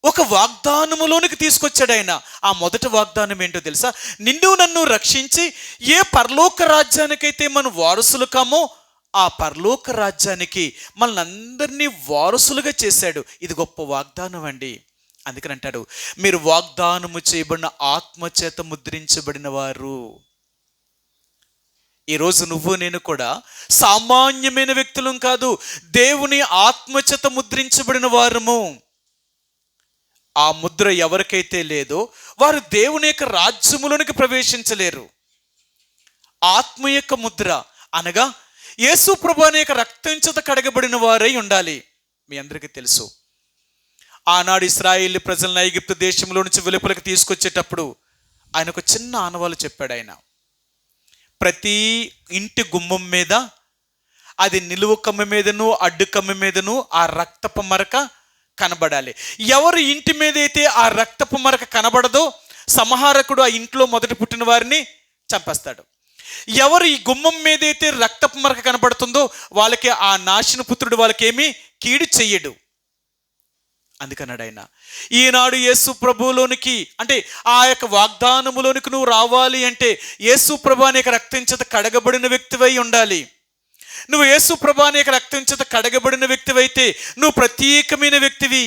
ఒక వాగ్దానములోనికి తీసుకొచ్చాడు ఆయన. ఆ మొదటి వాగ్దానం ఏంటో తెలుసా? నిన్ను నన్ను రక్షించి ఏ పరలోక రాజ్యానికైతే మనం వారసులు కామో ఆ పరలోక రాజ్యానికి మనల్ని అందరినీ వారసులుగా చేశాడు. ఇది గొప్ప వాగ్దానం అండి. అందుకని అంటాడు, మీరు వాగ్దానము చేయబడిన ఆత్మచేత ముద్రించబడిన వారు. ఈరోజు నువ్వు నేను కూడా సామాన్యమైన వ్యక్తులం కాదు, దేవుని ఆత్మచేత ముద్రించబడిన వారము. ఆ ముద్ర ఎవరికైతే లేదో వారు దేవుని యొక్క రాజ్యములోనికి ప్రవేశించలేరు. ఆత్మ యొక్క ముద్ర అనగా యేసు ప్రభువు యొక్క రక్తం చేత కడగబడిన వారై ఉండాలి. మీ అందరికీ తెలుసు, ఆనాడు ఇశ్రాయేలు ప్రజలను ఐగుప్తు దేశంలో నుంచి వెలుపలికి తీసుకొచ్చేటప్పుడు ఆయన ఒక చిన్న ఆనవాలు చెప్పాడు. ఆయన ప్రతి ఇంటి గుమ్మం మీద, అది నిలువు కమ్మ మీదను అడ్డు కమ్మ మీదను ఆ రక్తపు మరక కనబడాలి. ఎవరు ఇంటి మీద అయితే ఆ రక్తపు మరక కనబడదో సంహారకుడు ఆ ఇంట్లో మొదటి పుట్టిన వారిని చంపేస్తాడు. ఎవరు ఈ గుమ్మం మీద అయితే రక్తపు మరక కనబడుతుందో వాళ్ళకి ఆ నాశన పుత్రుడు వాళ్ళకేమీ కీడు చెయ్యడు. అందుకన్నాడు ఆయన, ఈనాడు యేసు ప్రభువులోనికి అంటే ఆ యొక్క వాగ్దానములోనికి నువ్వు రావాలి అంటే యేసు ప్రభు అనే రక్తం చేత కడగబడిన వ్యక్తివై ఉండాలి. నువ్వు యేసు ప్రభు అనే రక్తం చేత కడగబడిన వ్యక్తివైతే నువ్వు ప్రత్యేకమైన వ్యక్తివి,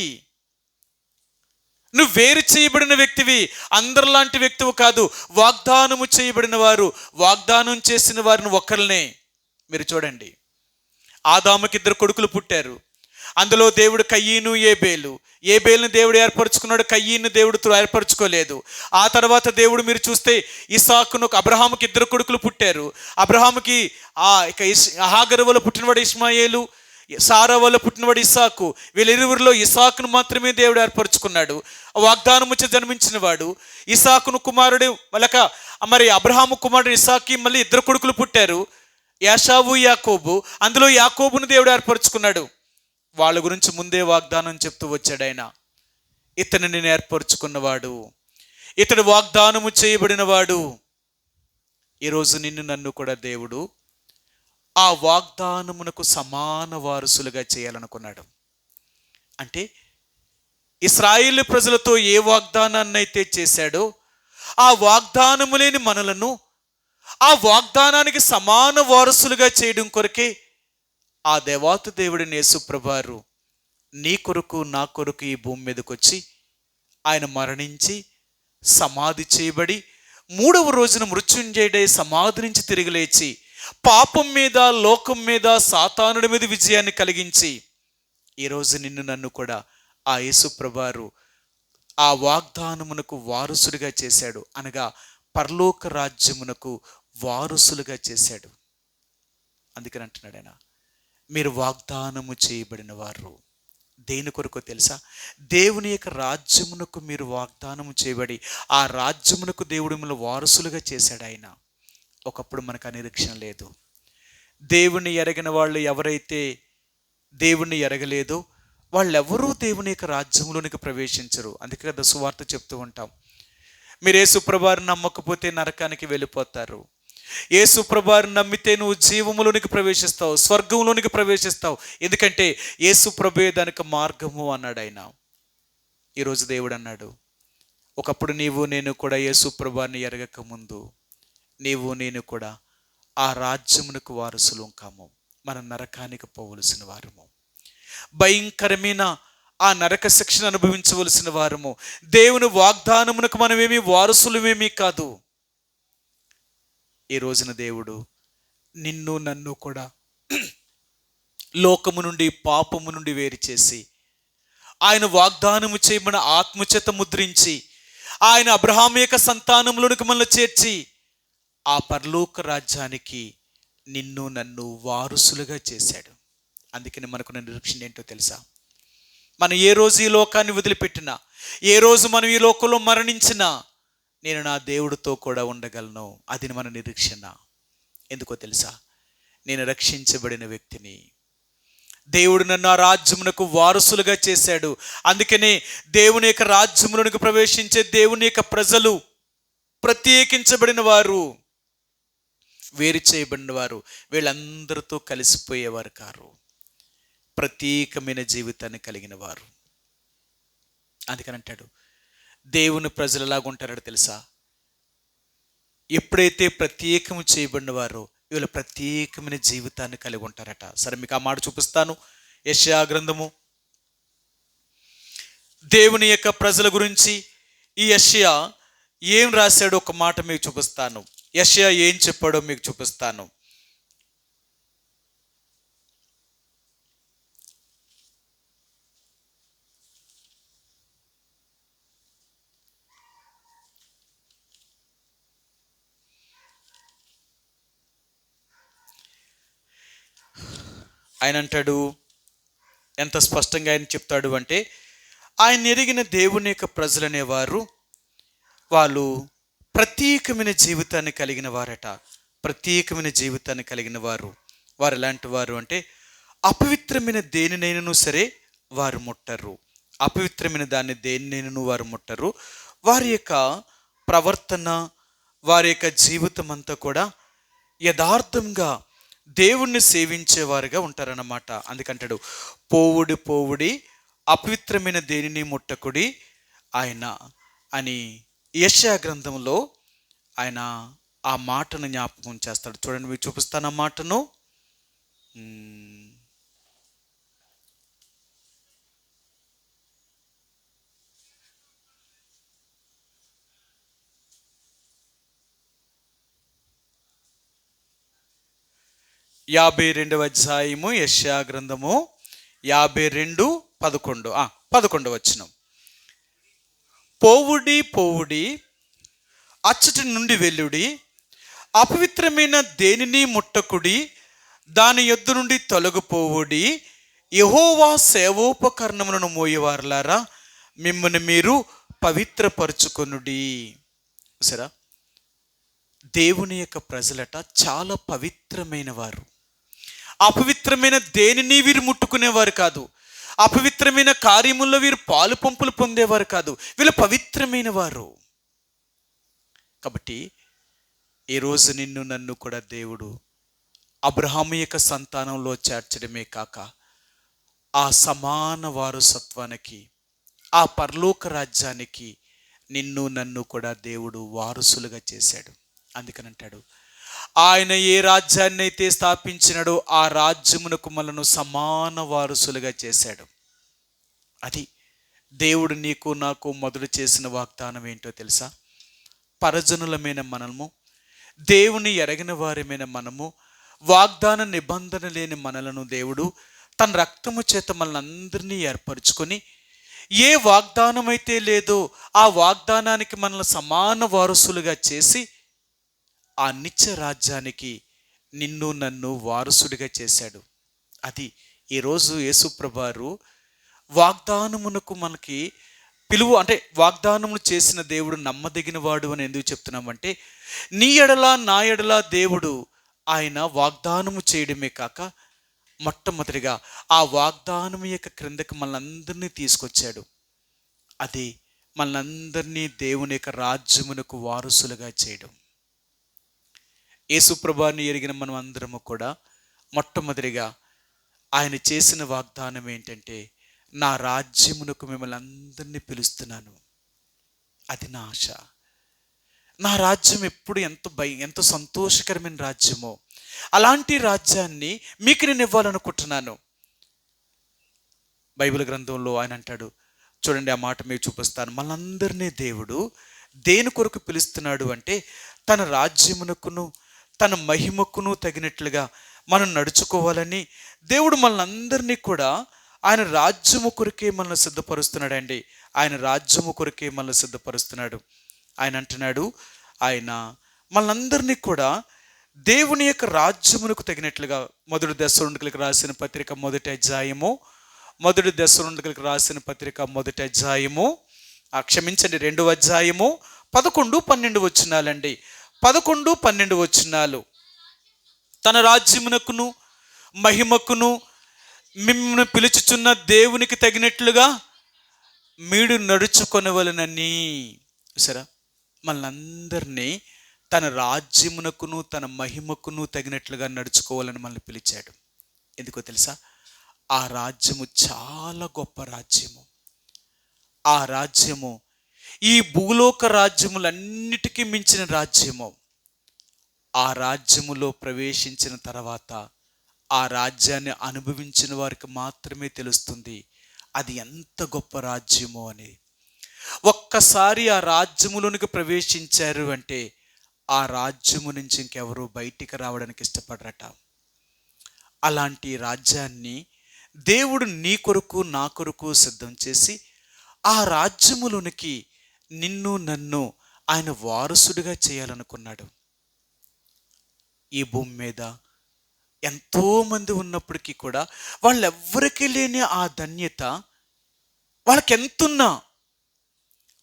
నువ్వు వేరు చేయబడిన వ్యక్తివి. అందరిలాంటి వ్యక్తివి కాదు. వాగ్దానము చేయబడిన వారు, వాగ్దానం చేసిన వారిని ఒకరినే. మీరు చూడండి, ఆదాముకి 2 కొడుకులు పుట్టారు. అందులో దేవుడు కయ్యీను ఏబేలు. ఏబేలును దేవుడు ఏర్పరచుకున్నాడు, కయ్యీను దేవుడు ఏర్పరచుకోలేదు. ఆ తర్వాత దేవుడు మీరు చూస్తే ఇస్సాకును, అబ్రహాముకి 2 కొడుకులు పుట్టారు. అబ్రహాముకి హాగరు వల్ల పుట్టినవాడు ఇష్మాయేలు, సారా వల్ల పుట్టినవాడు ఇస్సాకు. వీళ్ళిరువురిలో ఇస్సాకును మాత్రమే దేవుడు ఏర్పరచుకున్నాడు. వాగ్దానం వచ్చి జన్మించిన వాడు ఇస్సాకును కుమారుడు. మరి అబ్రహాము కుమారుడు ఇస్సాకి మళ్ళీ 2 కొడుకులు పుట్టారు, యాషావు, యాకోబు. అందులో యాకోబును దేవుడు ఏర్పరచుకున్నాడు. వాళ్ళ గురించి ముందే వాగ్దానం చెప్తూ వచ్చాడు ఆయన, ఇతను నేను ఏర్పరచుకున్నవాడు, ఇతడు వాగ్దానము చేయబడినవాడు. ఈరోజు నిన్ను నన్ను కూడా దేవుడు ఆ వాగ్దానమునకు సమాన వారసులుగా చేయాలనుకున్నాడు. అంటే ఇశ్రాయేలు ప్రజలతో ఏ వాగ్దానాన్ని అయితే చేశాడో ఆ వాగ్దానము లేని మనలను ఆ వాగ్దానానికి సమాన వారసులుగా చేయడం కొరకే ఆ దేవాతి దేవుడిని యేసు ప్రభువారు నీ కొరకు నా కొరకు ఈ భూమి మీదకి వచ్చి ఆయన మరణించి సమాధి చేయబడి 3వ రోజున మృత్యుంజయుడై సమాధి నుంచి తిరిగి లేచి పాపం మీద, లోకం మీద, సాతానుడి మీద విజయాన్ని కలిగించి ఈరోజు నిన్ను నన్ను కూడా ఆ యేసు ప్రభువారు ఆ వాగ్దానమునకు వారసుడిగా చేశాడు. అనగా పరలోక రాజ్యమునకు వారసులుగా చేశాడు. అందుకని అంటున్నాడు ఆయన, మీరు వాగ్దానము చేయబడిన వారు. దేని కొరకు తెలుసా? దేవుని యొక్క రాజ్యమునకు మీరు వాగ్దానము చేయబడి ఆ రాజ్యమునకు దేవుడు మిమ్మల్ని వారసులుగా చేశాడు. ఆయన ఒకప్పుడు మనకు ఆ నిరీక్షణ లేదు. దేవుణ్ణి ఎరగిన వాళ్ళు ఎవరైతే దేవుణ్ణి ఎరగలేదో వాళ్ళెవరూ దేవుని యొక్క రాజ్యంలోనికి ప్రవేశించరు. అందుకే కదా సువార్త చెప్తూ ఉంటాం, మీరు యేసు ప్రభువుని నమ్మకపోతే నరకానికి వెళ్ళిపోతారు, యేసు ప్రభువుని నమ్మితే నువ్వు జీవములోనికి ప్రవేశిస్తావు, స్వర్గంలోనికి ప్రవేశిస్తావు. ఎందుకంటే యేసు ప్రభువే దానికి మార్గము అన్నాడు ఆయన. ఈరోజు దేవుడు అన్నాడు, ఒకప్పుడు నీవు నేను కూడా యేసు ప్రభువుని ఎరగక ముందు నీవు నేను కూడా ఆ రాజ్యమునకు వారసులు కాము, మన నరకానికి పోవలసిన వారము, భయంకరమైన ఆ నరక శిక్షను అనుభవించవలసిన వారము. దేవుని వాగ్దానమునకు మనమేమి వారసులమేమీ కాదు. ఈ రోజున దేవుడు నిన్ను నన్ను కూడా లోకము నుండి, పాపము నుండి వేరు చేసి ఆయన వాగ్దానము చేయమని ఆత్మచేత ముద్రించి ఆయన అబ్రహాము యొక్క సంతానంలోనికి మనల్ని చేర్చి ఆ పరలోక రాజ్యానికి నిన్ను నన్ను వారసులుగా చేశాడు. అందుకని మనకున్న నిరీక్షణ ఏంటో తెలుసా? మనం ఏ రోజు ఈ లోకాన్ని వదిలిపెట్టినా, ఏ రోజు మనం ఈ లోకంలో మరణించినా నేను నా దేవుడితో కూడా ఉండగలను. అది మన నిరీక్షణ. ఎందుకో తెలుసా? నేను రక్షించబడిన వ్యక్తిని. దేవుడు నన్ను ఆ రాజ్యమునకు వారసులుగా చేశాడు. అందుకనే దేవుని యొక్క రాజ్యములోనికి ప్రవేశించే దేవుని యొక్క ప్రజలు ప్రత్యేకించబడిన వారు, వేరు చేయబడిన వారు వీళ్ళందరితో కలిసిపోయేవారు కారు. ప్రత్యేకమైన జీవితాన్ని కలిగిన వారు. అందుకని అంటాడు, దేవుని ప్రజలు ఎలాగుంటారో తెలుసా? ఎప్పుడైతే ప్రత్యేకము చేయబడిన వారో వీళ్ళు ప్రత్యేకమైన జీవితాన్ని కలిగి ఉంటారట. సరే, మీకు ఆ మాట చూపిస్తాను. యెషయా గ్రంథము, దేవుని యొక్క ప్రజల గురించి ఈ యెషయా ఏం రాశాడో ఒక మాట మీకు చూపిస్తాను. యెషయా ఏం చెప్పాడో మీకు చూపిస్తాను. ఆయన అంటాడు, ఎంత స్పష్టంగా ఆయన చెప్తాడు అంటే, ఆయన ఎరిగిన దేవుని యొక్క ప్రజలనేవారు వాళ్ళు ప్రత్యేకమైన జీవితాన్ని కలిగిన వారట. ప్రత్యేకమైన జీవితాన్ని కలిగిన వారు. వారు ఎలాంటి వారు అంటే, అపవిత్రమైన దేనినైనను సరే వారు ముట్టరు. అపవిత్రమైన దాన్ని దేనినైనను వారు ముట్టరు. వారి యొక్క ప్రవర్తన, వారి యొక్క జీవితం అంతా కూడా యథార్థంగా దేవుణ్ణి సేవించేవారుగా ఉంటారన్నమాట. అందుకంటాడు, పోవుడి పోవుడి అపవిత్రమైన దేనిని ముట్టకుడి ఆయన అని యెషయా గ్రంథంలో ఆయన ఆ మాటను జ్ఞాపకం చేస్తాడు. చూడండి, మీకు చూపిస్తాను ఆ మాటను. 52వ అధ్యాయము యెషయా గ్రంథము 52:11. 11 వచనం. పోవుడి పోవుడి అచ్చటి నుండి వెళ్ళుడి, అపవిత్రమైన దేనిని ముట్టకుడి, దాని యొద్ద నుండి తొలగిపోవుడి, యెహోవా సేవోపకరణములను మోయేవారులారా మిమ్మల్ని మీరు పవిత్రపరచుకొనుడి. సరే, దేవుని యొక్క ప్రజలట చాలా పవిత్రమైన వారు. అపవిత్రమైన దేనిని వీరు ముట్టుకునేవారు కాదు. అపవిత్రమైన కార్యముల్లో వీరు పాలు పంపులు పొందేవారు కాదు. వీళ్ళు పవిత్రమైన వారు. కాబట్టి ఈరోజు నిన్ను నన్ను కూడా దేవుడు అబ్రహాము యొక్క సంతానంలో చేర్చడమే కాక ఆ సమాన వారసత్వానికి, ఆ పరలోక రాజ్యానికి నిన్ను నన్ను కూడా దేవుడు వారసులుగా చేశాడు. అందుకనంటాడు, ఆయన ఏ రాజ్యాన్ని అయితే స్థాపించినాడో ఆ రాజ్యమునకు మనను సమాన వారసులుగా చేశాడు. అది దేవుడు నీకు నాకు మొదలు చేసిన వాగ్దానం ఏంటో తెలుసా? పరజనులమైన మనము, దేవుని ఎరగిన వారమైన మనము, వాగ్దాన నిబంధన లేని మనలను దేవుడు తన రక్తము చేత మనల్ని ఏర్పరచుకొని ఏ వాగ్దానం అయితే లేదో ఆ వాగ్దానానికి మనల్ని సమాన వారసులుగా చేసి ఆ నిత్య రాజ్యానికి నిన్ను నన్ను వారసుడిగా చేశాడు. అది ఈరోజు యేసుప్రభువారు వాగ్దానమునకు మనకి పిలువు, అంటే వాగ్దానములు చేసిన దేవుడు నమ్మదగిన వాడు అని ఎందుకు చెప్తున్నామంటే, నీ ఎడల నా ఎడల దేవుడు ఆయన వాగ్దానము చేయడమే కాక మొట్టమొదటిగా ఆ వాగ్దానం యొక్క క్రిందకి మనందరినీ తీసుకొచ్చాడు. అది మనందరినీ దేవుని యొక్క రాజ్యమునకు వారసులుగా చేయడం. యేసుప్రభువుని ఎరిగిన మనం అందరము కూడా మొట్టమొదటిగా ఆయన చేసిన వాగ్దానం ఏంటంటే, నా రాజ్యమునకు మిమ్మల్ని అందరినీ పిలుస్తున్నాను. అది నా ఆశ. నా రాజ్యం ఎప్పుడు ఎంత సంతోషకరమైన రాజ్యమో అలాంటి రాజ్యాన్ని మీకు నేను ఇవ్వాలనుకుంటున్నాను. బైబిల్ గ్రంథంలో ఆయన అంటాడు, చూడండి ఆ మాట మీకు చూపిస్తాను. మనందరినీ దేవుడు దేని కొరకు పిలుస్తున్నాడు అంటే, తన రాజ్యమునకును తన మహిమకును తగినట్లుగా మనం నడుచుకోవాలని దేవుడు మనందరినీ కూడా ఆయన రాజ్యము కొరకే మనల్ని సిద్ధపరుస్తున్నాడండి. ఆయన రాజ్యము కొరకే మనల్ని సిద్ధపరుస్తున్నాడు. ఆయన అంటున్నాడు, ఆయన మనందరినీ కూడా దేవుని యొక్క రాజ్యమునకు తగినట్లుగా మొదటి దశలోనికలకు రాసిన పత్రిక మొదటి అధ్యాయము 2వ అధ్యాయము 11-12 వచనాలండి. 11-12 వచనాలు. తన రాజ్యమునకును మహిమకును మిమ్మల్ని పిలుచుచున్న దేవునికి తగినట్లుగా మీరు నడుచుకొనవలెనని. సరే, మనందరినీ తన రాజ్యమునకును తన మహిమకును తగినట్లుగా నడుచుకోవాలని మనల్ని పిలిచాడు. ఎందుకో తెలుసా? ఆ రాజ్యము చాలా గొప్ప రాజ్యము. ఆ రాజ్యము ఈ భూలోక రాజ్యములన్నిటికీ మించిన రాజ్యము. ఆ రాజ్యములో ప్రవేశించిన తర్వాత ఆ రాజ్యాన్ని అనుభవించిన వారికి మాత్రమే తెలుస్తుంది అది ఎంత గొప్ప రాజ్యమో అని. ఒక్కసారి ఆ రాజ్యములోనికి ప్రవేశించారు అంటే ఆ రాజ్యము నుంచి ఇంకెవరూ బయటికి రావడానికి ఇష్టపడరట. అలాంటి రాజ్యాన్ని దేవుడు నీ కొరకు నా కొరకు సిద్ధం చేసి ఆ రాజ్యములోనికి నిన్ను నన్ను ఆయన వారసుడిగా చేయాలనుకున్నాడు. ఈ భూమి మీద ఎంతోమంది ఉన్నప్పటికీ కూడా వాళ్ళెవ్వరికీ లేని ఆ ధన్యత వాళ్ళకి ఎంతున్నా,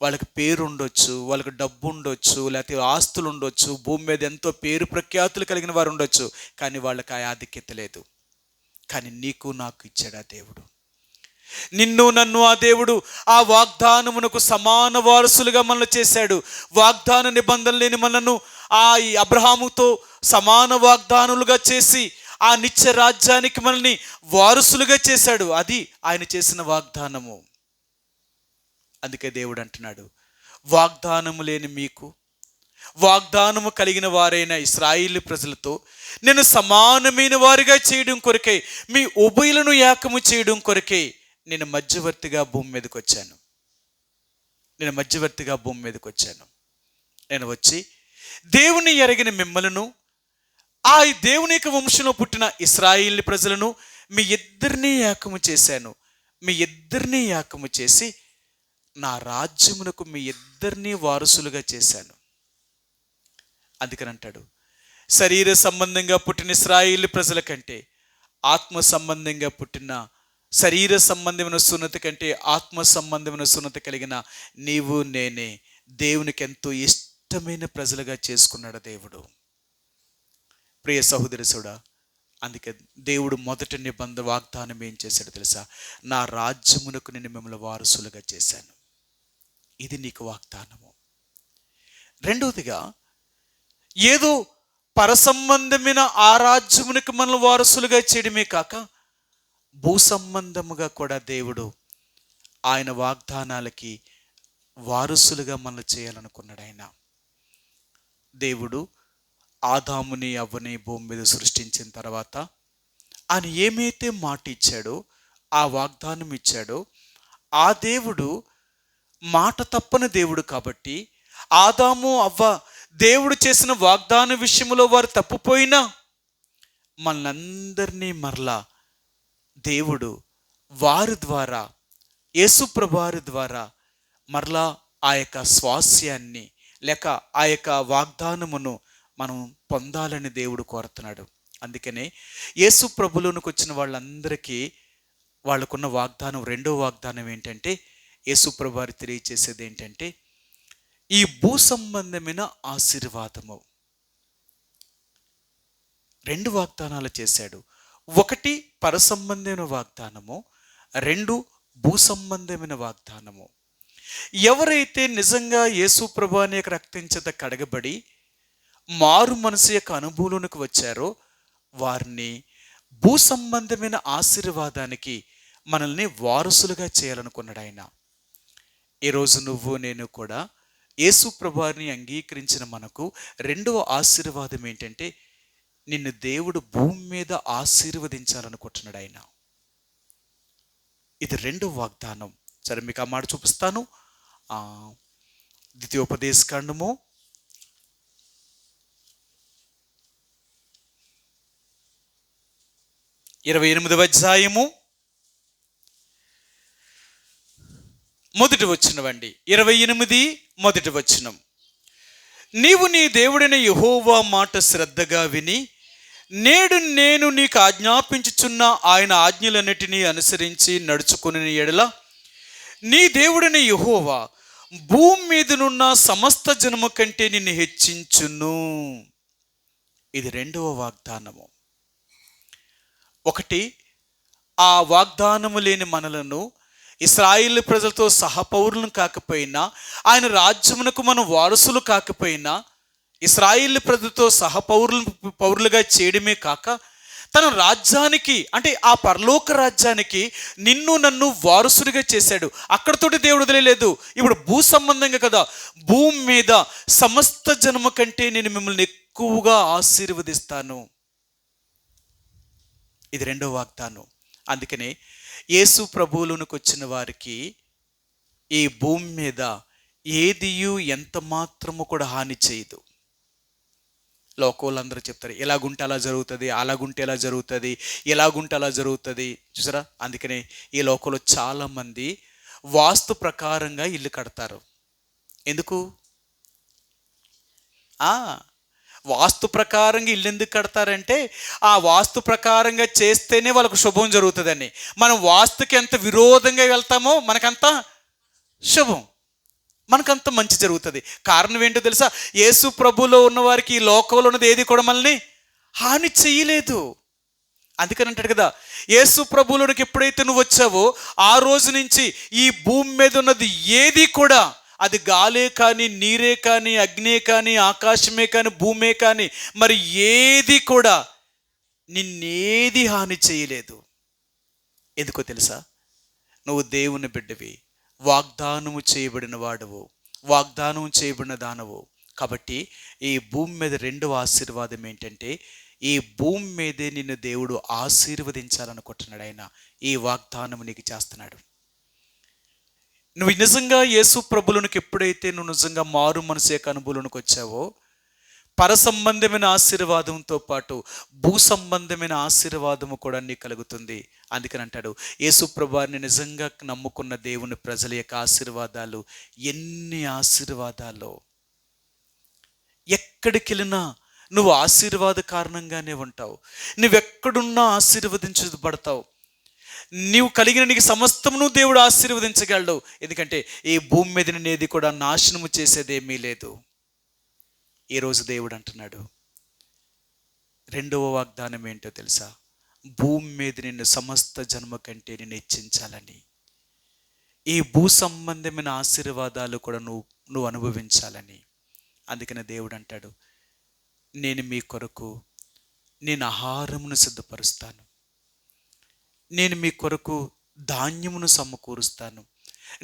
వాళ్ళకి పేరు ఉండొచ్చు, వాళ్ళకి డబ్బు ఉండొచ్చు, లేకపోతే ఆస్తులు ఉండొచ్చు, భూమి మీద ఎంతో పేరు ప్రఖ్యాతులు కలిగిన వారు ఉండొచ్చు, కానీ వాళ్ళకి ఆ ఆధిక్యత లేదు. కానీ నీకు నాకు ఇచ్చాడు ఆ దేవుడు. నిన్ను నన్ను ఆ దేవుడు ఆ వాగ్దానమునకు సమాన వారసులుగా మనల్ని చేశాడు. వాగ్దాన నిబంధన లేని మనను ఆ అబ్రహాముతో సమాన వాగ్దానులుగా చేసి ఆ నిత్య రాజ్యానికి మనల్ని వారసులుగా చేశాడు. అది ఆయన చేసిన వాగ్దానము. అందుకే దేవుడు అంటున్నాడు, వాగ్దానము లేని మీకు వాగ్దానము కలిగిన వారైన ఇశ్రాయేలు ప్రజలతో నేను సమానమైన వారిగా చేయడం కొరకే, మీ ఉభయులను ఏకము చేయడం కొరకే నేను మధ్యవర్తిగా భూమి మీదకి వచ్చాను. నేను వచ్చి దేవుని ఎరిగిన మిమ్మలను, ఆ దేవుని యొక్క వంశంలో పుట్టిన ఇశ్రాయేలు ప్రజలను మీ ఇద్దరినీ ఏకము చేశాను. మీ ఇద్దరినీ ఏకము చేసి నా రాజ్యమునకు మీ ఇద్దరినీ వారసులుగా చేశాను. అందుకని అంటాడు, శరీర సంబంధంగా పుట్టిన ఇశ్రాయేలు ప్రజల కంటే ఆత్మ సంబంధంగా పుట్టిన, శరీర సంబంధమైన సున్నతి కంటే ఆత్మ సంబంధమైన సున్నతి కలిగిన నీవు నేనే దేవునికి ఎంతో ఇష్టమైన ప్రజలుగా చేసుకున్నాడు దేవుడు. ప్రియ సహోదరుడా, అందుకే దేవుడు మొదటి నిబంధన వాగ్దానం ఏం చేశాడు తెలుసా? నా రాజ్యమునకు నేను మిమ్మల్ని వారసులుగా చేశాను. ఇది నీకు వాగ్దానము. రెండవదిగా, ఏదో పరసంబంధమైన ఆ రాజ్యమునకు మనల్ని వారసులుగా చేయడమే కాక భూ సంబంధముగా కూడా దేవుడు ఆయన వాగ్దానాలకి వారసులుగా మనల్ని చేయాలనుకున్నాడు. దేవుడు ఆదాముని అవ్వని భూమి మీద సృష్టించిన తర్వాత ఆయన ఏమైతే మాట ఇచ్చాడో, ఆ వాగ్దానం ఇచ్చాడో, ఆ దేవుడు మాట తప్పని దేవుడు కాబట్టి ఆదాము అవ్వ దేవుడు చేసిన వాగ్దాన విషయంలో వారు తప్పిపోయినా మనందరినీ మరలా దేవుడు వారి ద్వారా, యేసుప్రభువారి ద్వారా మరలా ఆ యొక్క స్వాస్యాన్ని లేక ఆ యొక్క వాగ్దానమును మనం పొందాలని దేవుడు కోరుతున్నాడు. అందుకనే యేసు ప్రభులోనికి వచ్చిన వాళ్ళందరికీ వాళ్ళకున్న వాగ్దానం, రెండో వాగ్దానం ఏంటంటే, యేసు ప్రభువారు తెలియచేసేది ఏంటంటే, ఈ భూ సంబంధమైన ఆశీర్వాదము. రెండు వాగ్దానాలు చేశాడు. ఒకటి పరసంబంధమైన వాగ్దానము, రెండు భూ సంబంధమైన వాగ్దానము. ఎవరైతే నిజంగా యేసు ప్రభువాని యొక్క రక్తం చేత కడగబడి మారు మనసు యొక్క అనుభవంలోనికి వచ్చారో వారిని భూ సంబంధమైన ఆశీర్వాదానికి మనల్ని వారసులుగా చేయాలనుకున్నాడు ఆయన. ఈరోజు నువ్వు నేను కూడా యేసు ప్రభువారిని అంగీకరించిన మనకు రెండవ ఆశీర్వాదం ఏంటంటే, నిన్ను దేవుడు భూమి మీద ఆశీర్వదించాలనుకుంటున్నాడు ఆయన. ఇది రెండవ వాగ్దానం. సరే, మీకు ఆ మాట చూపిస్తాను. ద్వితీయోపదేశకాండము 28వ అధ్యాయము మొదటి వచనం అండి. 28 మొదటి వచనం. నీవు నీ దేవుడైన యెహోవా మాట శ్రద్ధగా విని నేడు నేను నీకు ఆజ్ఞాపించుచున్న ఆయన ఆజ్ఞలన్నిటినీ అనుసరించి నడుచుకుని ఎడల నీ దేవుడైన యెహోవా భూమి మీదనున్న సమస్త జనము కంటే నిన్ను హెచ్చించును. ఇది రెండవ వాగ్దానము. ఒకటి, ఆ వాగ్దానము లేని మనలను ఇశ్రాయేలు ప్రజలతో సహపౌరులను కాకపోయినా, ఆయన రాజ్యమునకు మనం వారసులు కాకపోయినా, ఇశ్రాయేలు ప్రజలతో పౌరులుగా చేయడమే కాక తన రాజ్యానికి, అంటే ఆ పరలోక రాజ్యానికి నిన్ను నన్ను వారసుడిగా చేశాడు. అక్కడతోటి దేవుడు వదిలేదు. ఇప్పుడు భూ సంబంధంగా కదా, భూమి మీద సమస్త జన్మ కంటే నేను మిమ్మల్ని ఎక్కువగా ఆశీర్వదిస్తాను. ఇది రెండో వాగ్దానం. అందుకనే యేసు ప్రభువులోనికి వచ్చిన వారికి ఈ భూమి మీద ఏదియు ఎంత మాత్రము కూడా హాని చేయదు. లోకోళ్ళందరూ చెప్తారు, ఎలాగుంటే అలా జరుగుతుంది, అలాగుంటే ఎలా జరుగుతుంది, ఎలాగుంటే అలా జరుగుతుంది. చూసారా, అందుకనే ఈ లోకంలో చాలామంది వాస్తు ప్రకారంగా ఇల్లు కడతారు. ఎందుకు? వాస్తు ప్రకారంగా ఇల్లు ఎందుకు కడతారంటే, ఆ వాస్తు ప్రకారంగా చేస్తేనే వాళ్ళకు శుభం జరుగుతుందని. మనం వాస్తుకి ఎంత విరోధంగా వెళ్తామో మనకంత శుభం, మనకంత మంచి జరుగుతుంది. కారణం ఏంటో తెలుసా? యేసు ప్రభులో ఉన్న వారికి ఈ లోకంలో ఉన్నది ఏది కూడా మనల్ని హాని చేయలేదు. అందుకని అంటాడు కదా, యేసు ప్రభువులోనికి ఎప్పుడైతే నువ్వు వచ్చావో ఆ రోజు నుంచి ఈ భూమి మీద ఉన్నది ఏది కూడా, అది గాలే కానీ, నీరే కానీ, అగ్నే కానీ, ఆకాశమే కానీ, భూమే కానీ, మరి ఏది కూడా నిన్నేది హాని చేయలేదు. ఎందుకో తెలుసా? నువ్వు దేవుని బిడ్డవి, వాగ్దానము చేయబడిన వాడవు, వాగ్దానం చేయబడిన దానవు. కాబట్టి ఈ భూమి మీద రెండవ ఆశీర్వాదం ఏంటంటే, ఈ భూమి మీదే నిన్ను దేవుడు ఆశీర్వదించాలనుకుంటున్నాడు. ఆయన ఈ వాగ్దానం నీకు చేస్తున్నాడు. నువ్వు నిజంగా యేసు ప్రభువునికి ఎప్పుడైతే నువ్వు నిజంగా మారు మనసు యొక్క అనుభవంలోనికి వచ్చావో, పర సంబంధమైన ఆశీర్వాదంతో పాటు భూ సంబంధమైన ఆశీర్వాదము కూడా నీకు కలుగుతుంది. అందుకని అంటాడు, యేసు ప్రభువుని నిజంగా నమ్ముకున్న దేవుని ప్రజల యొక్క ఆశీర్వాదాలు ఎన్ని ఆశీర్వాదాలు. ఎక్కడికి వెళ్ళినా నువ్వు ఆశీర్వాద కారణంగానే ఉంటావు. నువ్వెక్కడున్నా ఆశీర్వదించబడతావు. నీవు కలిగిన నీకు సమస్తమును దేవుడు ఆశీర్వదించగలడు. ఎందుకంటే ఈ భూమి మీద నేది కూడా నాశనము చేసేదేమీ లేదు. ఈరోజు దేవుడు అంటున్నాడు, రెండవ వాగ్దానం ఏంటో తెలుసా? భూమి మీద నిన్ను సమస్త జన్మ కంటే నేను హెచ్చించాలని. ఈ భూ సంబంధమైన ఆశీర్వాదాలు కూడా నువ్వు అనుభవించాలని. అందుకనే దేవుడు అంటాడు, నేను మీ కొరకు నేను ఆహారమును సిద్ధపరుస్తాను, నేను మీ కొరకు ధాన్యమును సమకూరుస్తాను,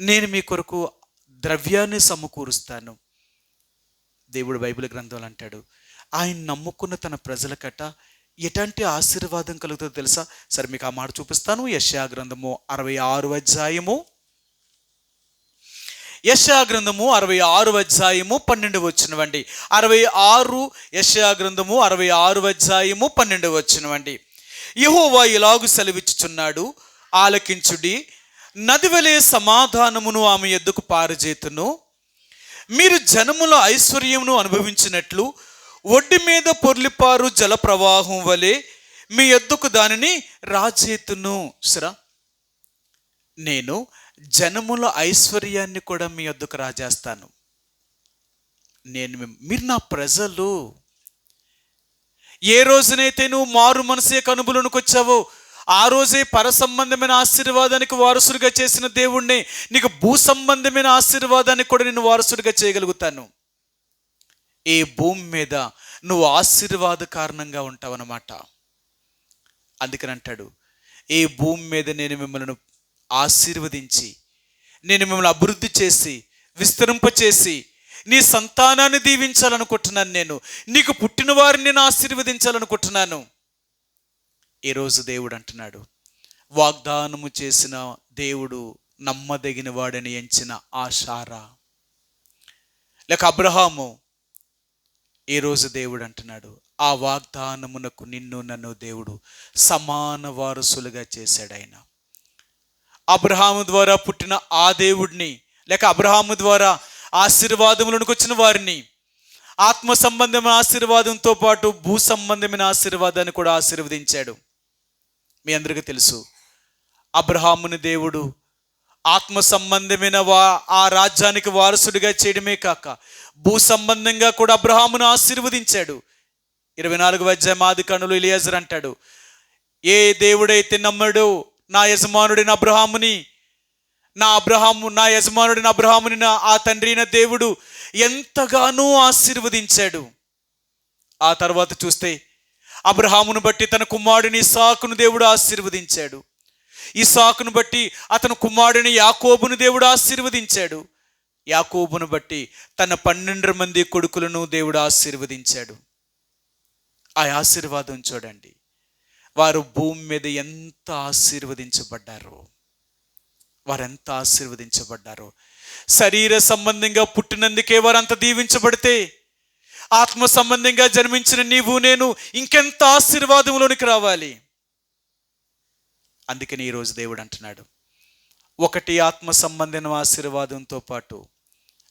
నేను మీ కొరకు ద్రవ్యాన్ని సమకూరుస్తాను. దేవుడు బైబిల్ గ్రంథంలో అంటాడు, ఆయన నమ్ముకున్న తన ప్రజలకట ఎలాంటి ఆశీర్వాదం కలుగుతుందో తెలుసా? సరే, మీకు ఆ మాట చూపిస్తాను. యెషయా గ్రంథము 66వ అధ్యాయము, యెషయా గ్రంథము 66వ అధ్యాయము 12వ వచనమండి. 66 యెషయా గ్రంథము 66వ అధ్యాయము 12వ వచనమండి. యెహోవా ఇలాగు సెలవిచ్చుచున్నాడు, ఆలకించుడి, నదివలే సమాధానమును ఆమె యొద్దకు పారజేతును. మీరు జనముల ఐశ్వర్యమును అనుభవించినట్లు ఒడ్డు మీద పొర్లిపారు జల ప్రవాహం వలె మీ యొద్దకు దానిని రాజేతును. సరా, నేను జనముల ఐశ్వర్యాన్ని కూడా మీ యొద్దకు రాజేస్తాను. మీరు నా ప్రజలు. ఏ రోజునైతే నువ్వు మారు మనసు యొక్క అనుభవంలోనికి వచ్చావో ఆ రోజే పర సంబంధమైన ఆశీర్వాదానికి వారసుడిగా చేసిన దేవుణ్ణి నీకు భూ సంబంధమైన ఆశీర్వాదానికి కూడా నేను వారసుడిగా చేయగలుగుతాను. ఈ భూమి మీద నువ్వు ఆశీర్వాద కారణంగా ఉంటావు అన్నమాట. అందుకని అంటాడు, ఈ భూమి మీద నేను మిమ్మల్ని ఆశీర్వదించి, నేను మిమ్మల్ని అభివృద్ధి చేసి, విస్తరింపచేసి, నీ సంతానాన్ని దీవించాలనుకుంటున్నాను. నేను నీకు పుట్టిన వారిని నేను ఆశీర్వదించాలనుకుంటున్నాను. ఈరోజు దేవుడు అంటున్నాడు, వాగ్దానము చేసిన దేవుడు నమ్మదగిన వాడని ఎంచిన ఆ శారా లేక అబ్రహాము, ఈరోజు దేవుడు అంటున్నాడు, ఆ వాగ్దానమునకు నిన్ను నన్ను దేవుడు సమాన వారసులుగా చేశాడు. ఆయన అబ్రహాము ద్వారా పుట్టిన ఆ దేవుడిని, లేక అబ్రహాము ద్వారా ఆశీర్వాదములకు వచ్చిన వారిని, ఆత్మ సంబంధమైన ఆశీర్వాదంతో పాటు భూ సంబంధమైన ఆశీర్వాదాన్ని కూడా ఆశీర్వదించాడు. మీ అందరికీ తెలుసు, అబ్రహాముని దేవుడు ఆత్మ సంబంధమైన ఆ రాజ్యానికి వారసుడిగా చేయడమే కాక భూ సంబంధంగా కూడా అబ్రహామును ఆశీర్వదించాడు. 24వ అధ్యాయం ఆదికాండములో ఎలియాజరు అంటాడు, ఏ దేవుడైతే నమ్మడో నా యజమానుడైన అబ్రహాముని, నా యజమానుడైన అబ్రహాముని ఆ తండ్రి అయిన దేవుడు ఎంతగానో ఆశీర్వదించాడు. ఆ తర్వాత చూస్తే అబ్రహామును బట్టి తన కుమారుడిని ఇస్సాకును దేవుడు ఆశీర్వదించాడు. ఇస్సాకును బట్టి అతని కుమారుడిని యాకోబును దేవుడు ఆశీర్వదించాడు. యాకోబును బట్టి తన 12 మంది కొడుకులను దేవుడు ఆశీర్వదించాడు. ఆ ఆశీర్వాదం చూడండి. వారు భూమి మీద ఎంత ఆశీర్వదించబడ్డారో, వారెంత ఆశీర్వదించబడ్డారో. శరీర సంబంధంగా పుట్టినందుకే వారు అంత దీవించబడితే, ఆత్మ సంబంధంగా జన్మించిన నీవు నేను ఇంకెంత ఆశీర్వాదంలోనికి రావాలి. అందుకని ఈరోజు దేవుడు అంటున్నాడు, ఒకటి ఆత్మ సంబంధమైన ఆశీర్వాదంతో పాటు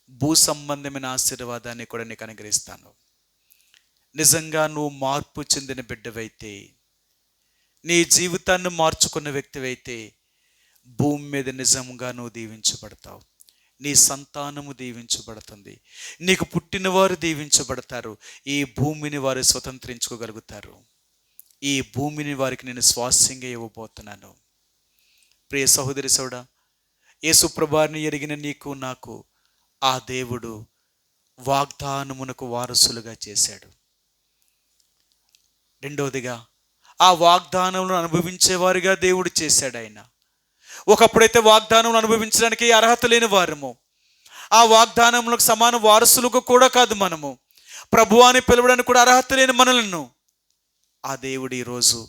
భూ సంబంధమైన ఆశీర్వాదాన్ని కూడా నీకు అనుగ్రహిస్తాను. నిజంగా నువ్వు మార్పు చెందిన బిడ్డవైతే, నీ జీవితాన్ని మార్చుకున్న వ్యక్తివైతే, భూమి మీద నిజంగా నువ్వు దీవించబడతావు. నీ సంతానము దీవించబడుతుంది. నీకు పుట్టిన వారు దీవించబడతారు. ఈ భూమిని వారు స్వతంత్రించుకోగలుగుతారు. ఈ భూమిని వారికి నేను స్వాస్యంగా ఇవ్వబోతున్నాను. ప్రియ సహోదరి సోడా, యేసు ప్రభువుని ఎరిగిన నీకు నాకు ఆ దేవుడు వాగ్దానమునకు వారసులుగా చేశాడు. రెండవదిగా, ఆ వాగ్దానములను అనుభవించేవారుగా దేవుడు చేశాడు. ఆయన ఒకప్పుడైతే వాగ్దానం అనుభవించడానికి అర్హత లేని వారము, ఆ వాగ్దానములకు సమాన వారసులుగా కూడా కాదు మనము, ప్రభువా అని పిలవడానికి కూడా అర్హత లేని మనలను ఆ దేవుడు ఈరోజు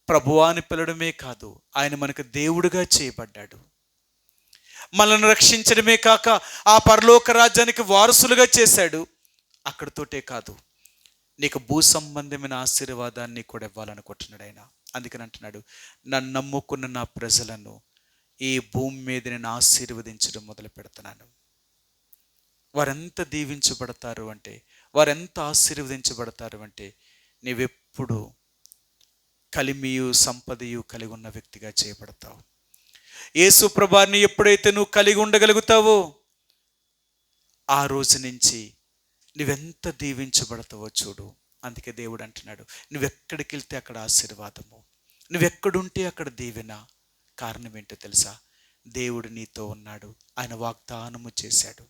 ప్రభువా అని పిలవడమే కాదు, ఆయన మనకు దేవుడుగా చేయబడ్డాడు. మనల్ని రక్షించడమే కాక ఆ పరలోక రాజ్యానికి వారసులుగా చేశాడు. అక్కడితోటే కాదు, నీకు భూ సంబంధమైన ఆశీర్వాదాన్ని కూడా ఇవ్వాలనుకుంటున్నాడు ఆయన. అందుకని అంటున్నాడు, నన్ను నమ్ముకున్న నా ప్రజలను ఈ భూమి మీద నేను ఆశీర్వదించడం మొదలు పెడుతున్నాను. వారెంత దీవించబడతారు అంటే, వారెంత ఆశీర్వదించబడతారు అంటే, నీవెప్పుడు కలిమియు సంపదయు కలిగి ఉన్న వ్యక్తిగా చేయబడతావు. యేసు ప్రభువుని ఎప్పుడైతే నువ్వు కలిగి ఉండగలుగుతావో, ఆ రోజు నుంచి నువ్వెంత దీవించబడతావో చూడు. అందుకే దేవుడు అంటున్నాడు, నువ్వెక్కడికి వెళ్తే అక్కడ ఆశీర్వాదము, నువ్వెక్కడుంటే అక్కడ దీవెన. కారణం ఏంటో తెలుసా? దేవుడు నీతో ఉన్నాడు. ఆయన వాగ్దానము చేశాడు.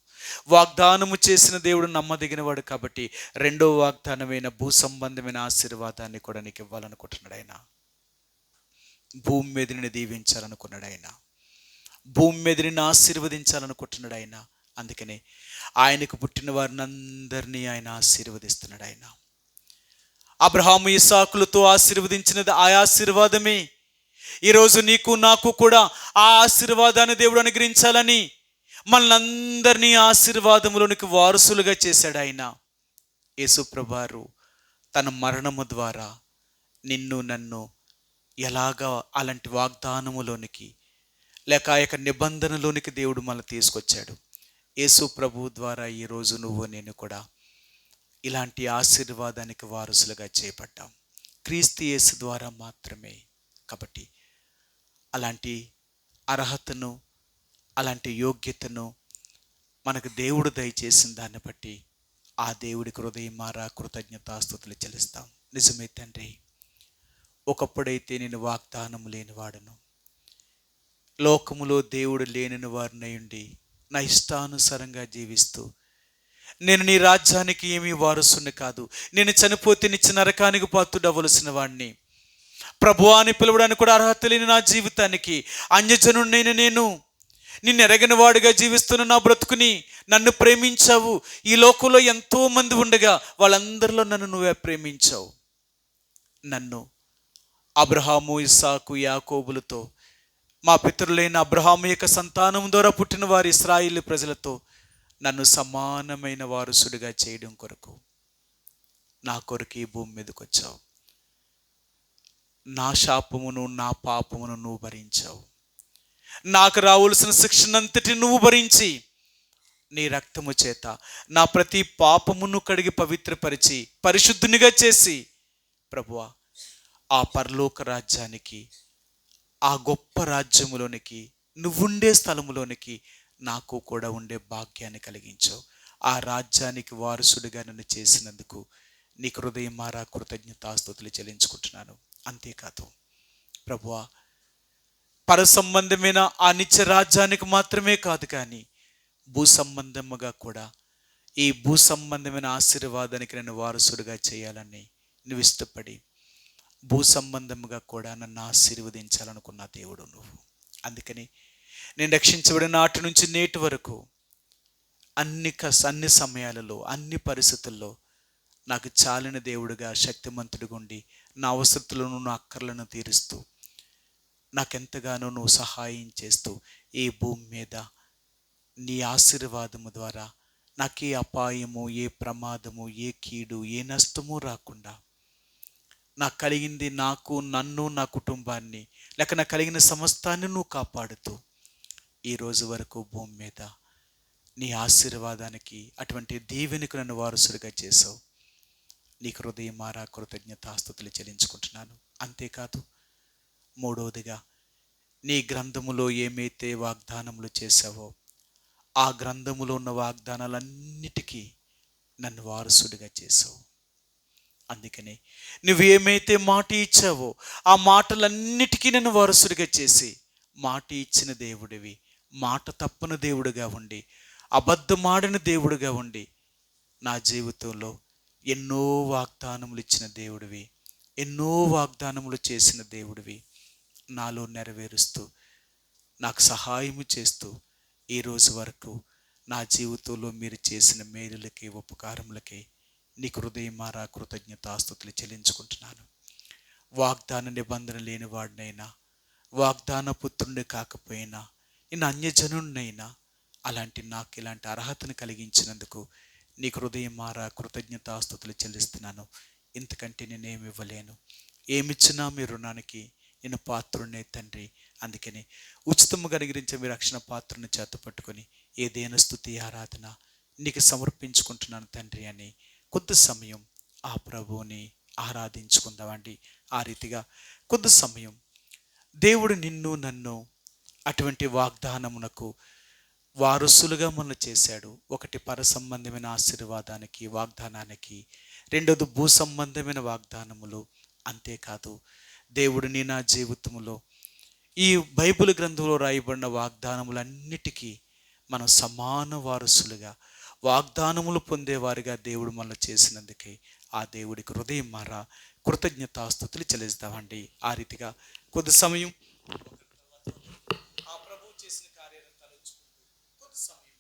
వాగ్దానము చేసిన దేవుడు నమ్మదగినవాడు. కాబట్టి రెండో వాగ్దానమైన భూ సంబంధమైన ఆశీర్వాదాన్ని కూడా నీకు ఇవ్వాలనుకుంటున్నాడు ఆయన. భూమి మీద నిన్ను దీవించాలనుకున్నాడు ఆయన. భూమి మీద నిన్ను ఆశీర్వదించాలనుకుంటున్నాడు ఆయన. అందుకనే ఆయనకు పుట్టిన వారిని అందరినీ ఆయన ఆశీర్వదిస్తున్నాడు. ఆయన అబ్రహాము ఇస్సాకులతో ఆశీర్వదించినది ఆ ఆశీర్వాదమే. ఈరోజు నీకు నాకు కూడా ఆ ఆశీర్వాదాన్ని దేవుడు అనుగ్రహించాలని మనందరినీ ఆశీర్వాదములోనికి వారసులుగా చేశాడు ఆయన. యేసు ప్రభువారు తన మరణము ద్వారా నిన్ను నన్ను ఎలాగా అలాంటి వాగ్దానములోనికి లేక ఆ యొక్క నిబంధనలోనికి దేవుడు మనల్ని తీసుకొచ్చాడు. యేసు ప్రభువు ద్వారా ఈరోజు నువ్వు నేను కూడా ఇలాంటి ఆశీర్వాదానికి వారసులుగా చేయబడ్డాం. క్రీస్తు యేసు ద్వారా మాత్రమే. కాబట్టి అలాంటి అర్హతను, అలాంటి యోగ్యతను మనకు దేవుడు దయచేసిన దాన్ని బట్టి ఆ దేవుడికి హృదయమారా కృతజ్ఞతాస్తుతులు చెల్లిస్తాం. నిజమే తండ్రి, ఒకప్పుడైతే నేను వాగ్దానం లేనివాడను, లోకములో దేవుడు లేని వారినై ఉండి నా ఇష్టానుసారంగా జీవిస్తూ, నేను నీ రాజ్యానికి ఏమీ వారసుని కాదు, నేను చనిపోతే నిత్య నరకానికి పాత్రుడవలసిన వాడిని, ప్రభువా అని పిలవడానికి కూడా అర్హత లేని నా జీవితానికి అన్యజనుడైన నేను నిన్ను ఎరగని వాడిగా జీవిస్తున్న నా బ్రతుకుని నన్ను ప్రేమించావు. ఈ లోకంలో ఎంతో మంది ఉండగా వాళ్ళందరిలో నన్ను నువ్వే ప్రేమించావు. నన్ను అబ్రహాము, ఇస్సాకు, యాకోబులతో, మా పితరులైన అబ్రహాము యొక్క సంతానం ద్వారా పుట్టిన వారి ఇశ్రాయేలు ప్రజలతో నన్ను సమానమైన వారసుడిగా చేయడం కొరకు నా కొరకు ఈ భూమి మీదకి వచ్చావు. నా శాపమును నా పాపమును నువ్వు భరించావు. నాకు రావలసిన శిక్షనంతటి నువ్వు భరించి నీ రక్తము చేత నా ప్రతి పాపమును కడిగి పవిత్రపరిచి పరిశుద్ధునిగా చేసి ప్రభువా ఆ పరలోక రాజ్యానికి, ఆ గొప్ప రాజ్యములోనికి, నువ్వుండే స్థలములోనికి నాకు కూడా ఉండే భాగ్యాన్ని కలిగించావు. ఆ రాజ్యానికి వారసుడిగా నన్ను చేసినందుకు నీకు హృదయమారా కృతజ్ఞతాస్తుతులు చెల్లించుకుంటున్నాను. అంతేకాదు ప్రభువా, పర సంబంధమైన ఆ నిత్య రాజ్యానికి మాత్రమే కాదు, కానీ భూ సంబంధముగా కూడా ఈ భూ సంబంధమైన ఆశీర్వాదానికి నన్ను వారసుడిగా చేయాలని నువ్వు ఇష్టపడి భూ సంబంధముగా కూడా నన్ను ఆశీర్వదించాలనుకున్న దేవుడు నువ్వు. అందుకని నేను రక్షించబడిన నాటి నుంచి నేటి వరకు అన్ని సమయాలలో, అన్ని పరిస్థితుల్లో నాకు చాలిన దేవుడుగా, శక్తిమంతుడిగా ఉండి నా అవసరతలను, నా అక్కర్లను తీరుస్తూ నాకెంతగానో నువ్వు సహాయం చేస్తూ ఈ భూమి మీద నీ ఆశీర్వాదము ద్వారా నాకు ఏ అపాయము, ఏ ప్రమాదము, ఏ కీడు, ఏ నష్టము రాకుండా నాకు కలిగింది, నన్ను, నా కుటుంబాన్ని, లేక నాకు కలిగిన సమస్తాన్ని నువ్వు కాపాడుతూ ఈరోజు వరకు భూమి మీద నీ ఆశీర్వాదానికి, అటువంటి దీవెనకు నన్ను వారసుడిగా చేసావు. నీకు హృదయమారా కృతజ్ఞతాస్తుతులు చెల్లించుకుంటున్నాను. అంతేకాదు, మూడవదిగా నీ గ్రంథములో ఏమైతే వాగ్దానములు చేశావో ఆ గ్రంథములో ఉన్న వాగ్దానాలన్నిటికీ నన్ను వారసుడిగా చేసావు. అందుకని నువ్వేమైతే మాట ఇచ్చావో ఆ మాటలన్నిటికీ నన్ను వారసుడిగా చేసి, మాట ఇచ్చిన దేవుడివి, మాట తప్పని దేవుడిగా ఉండి, అబద్ధమాడిన దేవుడిగా ఉండి నా జీవితంలో ఎన్నో వాగ్దానములు ఇచ్చిన దేవుడివి, ఎన్నో వాగ్దానములు చేసిన దేవుడివి నాలో నెరవేరుస్తూ, నాకు సహాయము చేస్తూ ఈరోజు వరకు నా జీవితంలో మీరు చేసిన మేలులకి, ఉపకారములకి నీకు హృదయమారా కృతజ్ఞతాస్తుతులు చెల్లించుకుంటున్నాను. వాగ్దాన నిబంధన లేని వాడినైనా, వాగ్దాన పుత్రుడిని కాకపోయినా, నేను అన్యజనుడినైనా అలాంటి నాకు ఇలాంటి అర్హతను కలిగించినందుకు నీకు హృదయమారా కృతజ్ఞతాస్తుతులు చెల్లిస్తున్నాను. ఇంతకంటే నేనేమి ఇవ్వలేను. ఏమిచ్చినా మీ రుణానికి నేను పాత్రుడినే తండ్రి. అందుకని ఉచితముగా అనుగ్రహించే మీ రక్షణ పాత్రను చేత పట్టుకొని ఏదైనా స్తుతి, ఆరాధన నీకు సమర్పించుకుంటున్నాను తండ్రి అని కొద్ది సమయం ఆ ప్రభువుని ఆరాధించుకుందామండి. ఆ రీతిగా కొద్ది సమయం దేవుడు నిన్ను, నన్ను అటువంటి వాగ్దానమునకు వారసులుగా మనం చేశాడు. ఒకటి పర సంబంధమైన ఆశీర్వాదానికి, వాగ్దానానికి, రెండోది భూ సంబంధమైన వాగ్దానములు. అంతేకాదు, దేవుడిని నా జీవితంలో ఈ బైబిల్ గ్రంథంలో రాయబడిన వాగ్దానములన్నిటికీ మనం సమాన వారసులుగా, వాగ్దానములు పొందేవారిగా దేవుడు మనల్ని చేసినందుకే ఆ దేవుడికి హృదయం మారా కృతజ్ఞతాస్తుతులు చెల్లిస్తామండి. ఆ రీతిగా కొద్ది సమయం ఆ ప్రభువు చేసిన కార్యాలను తలుచుకుంటూ కొద్ది సమయం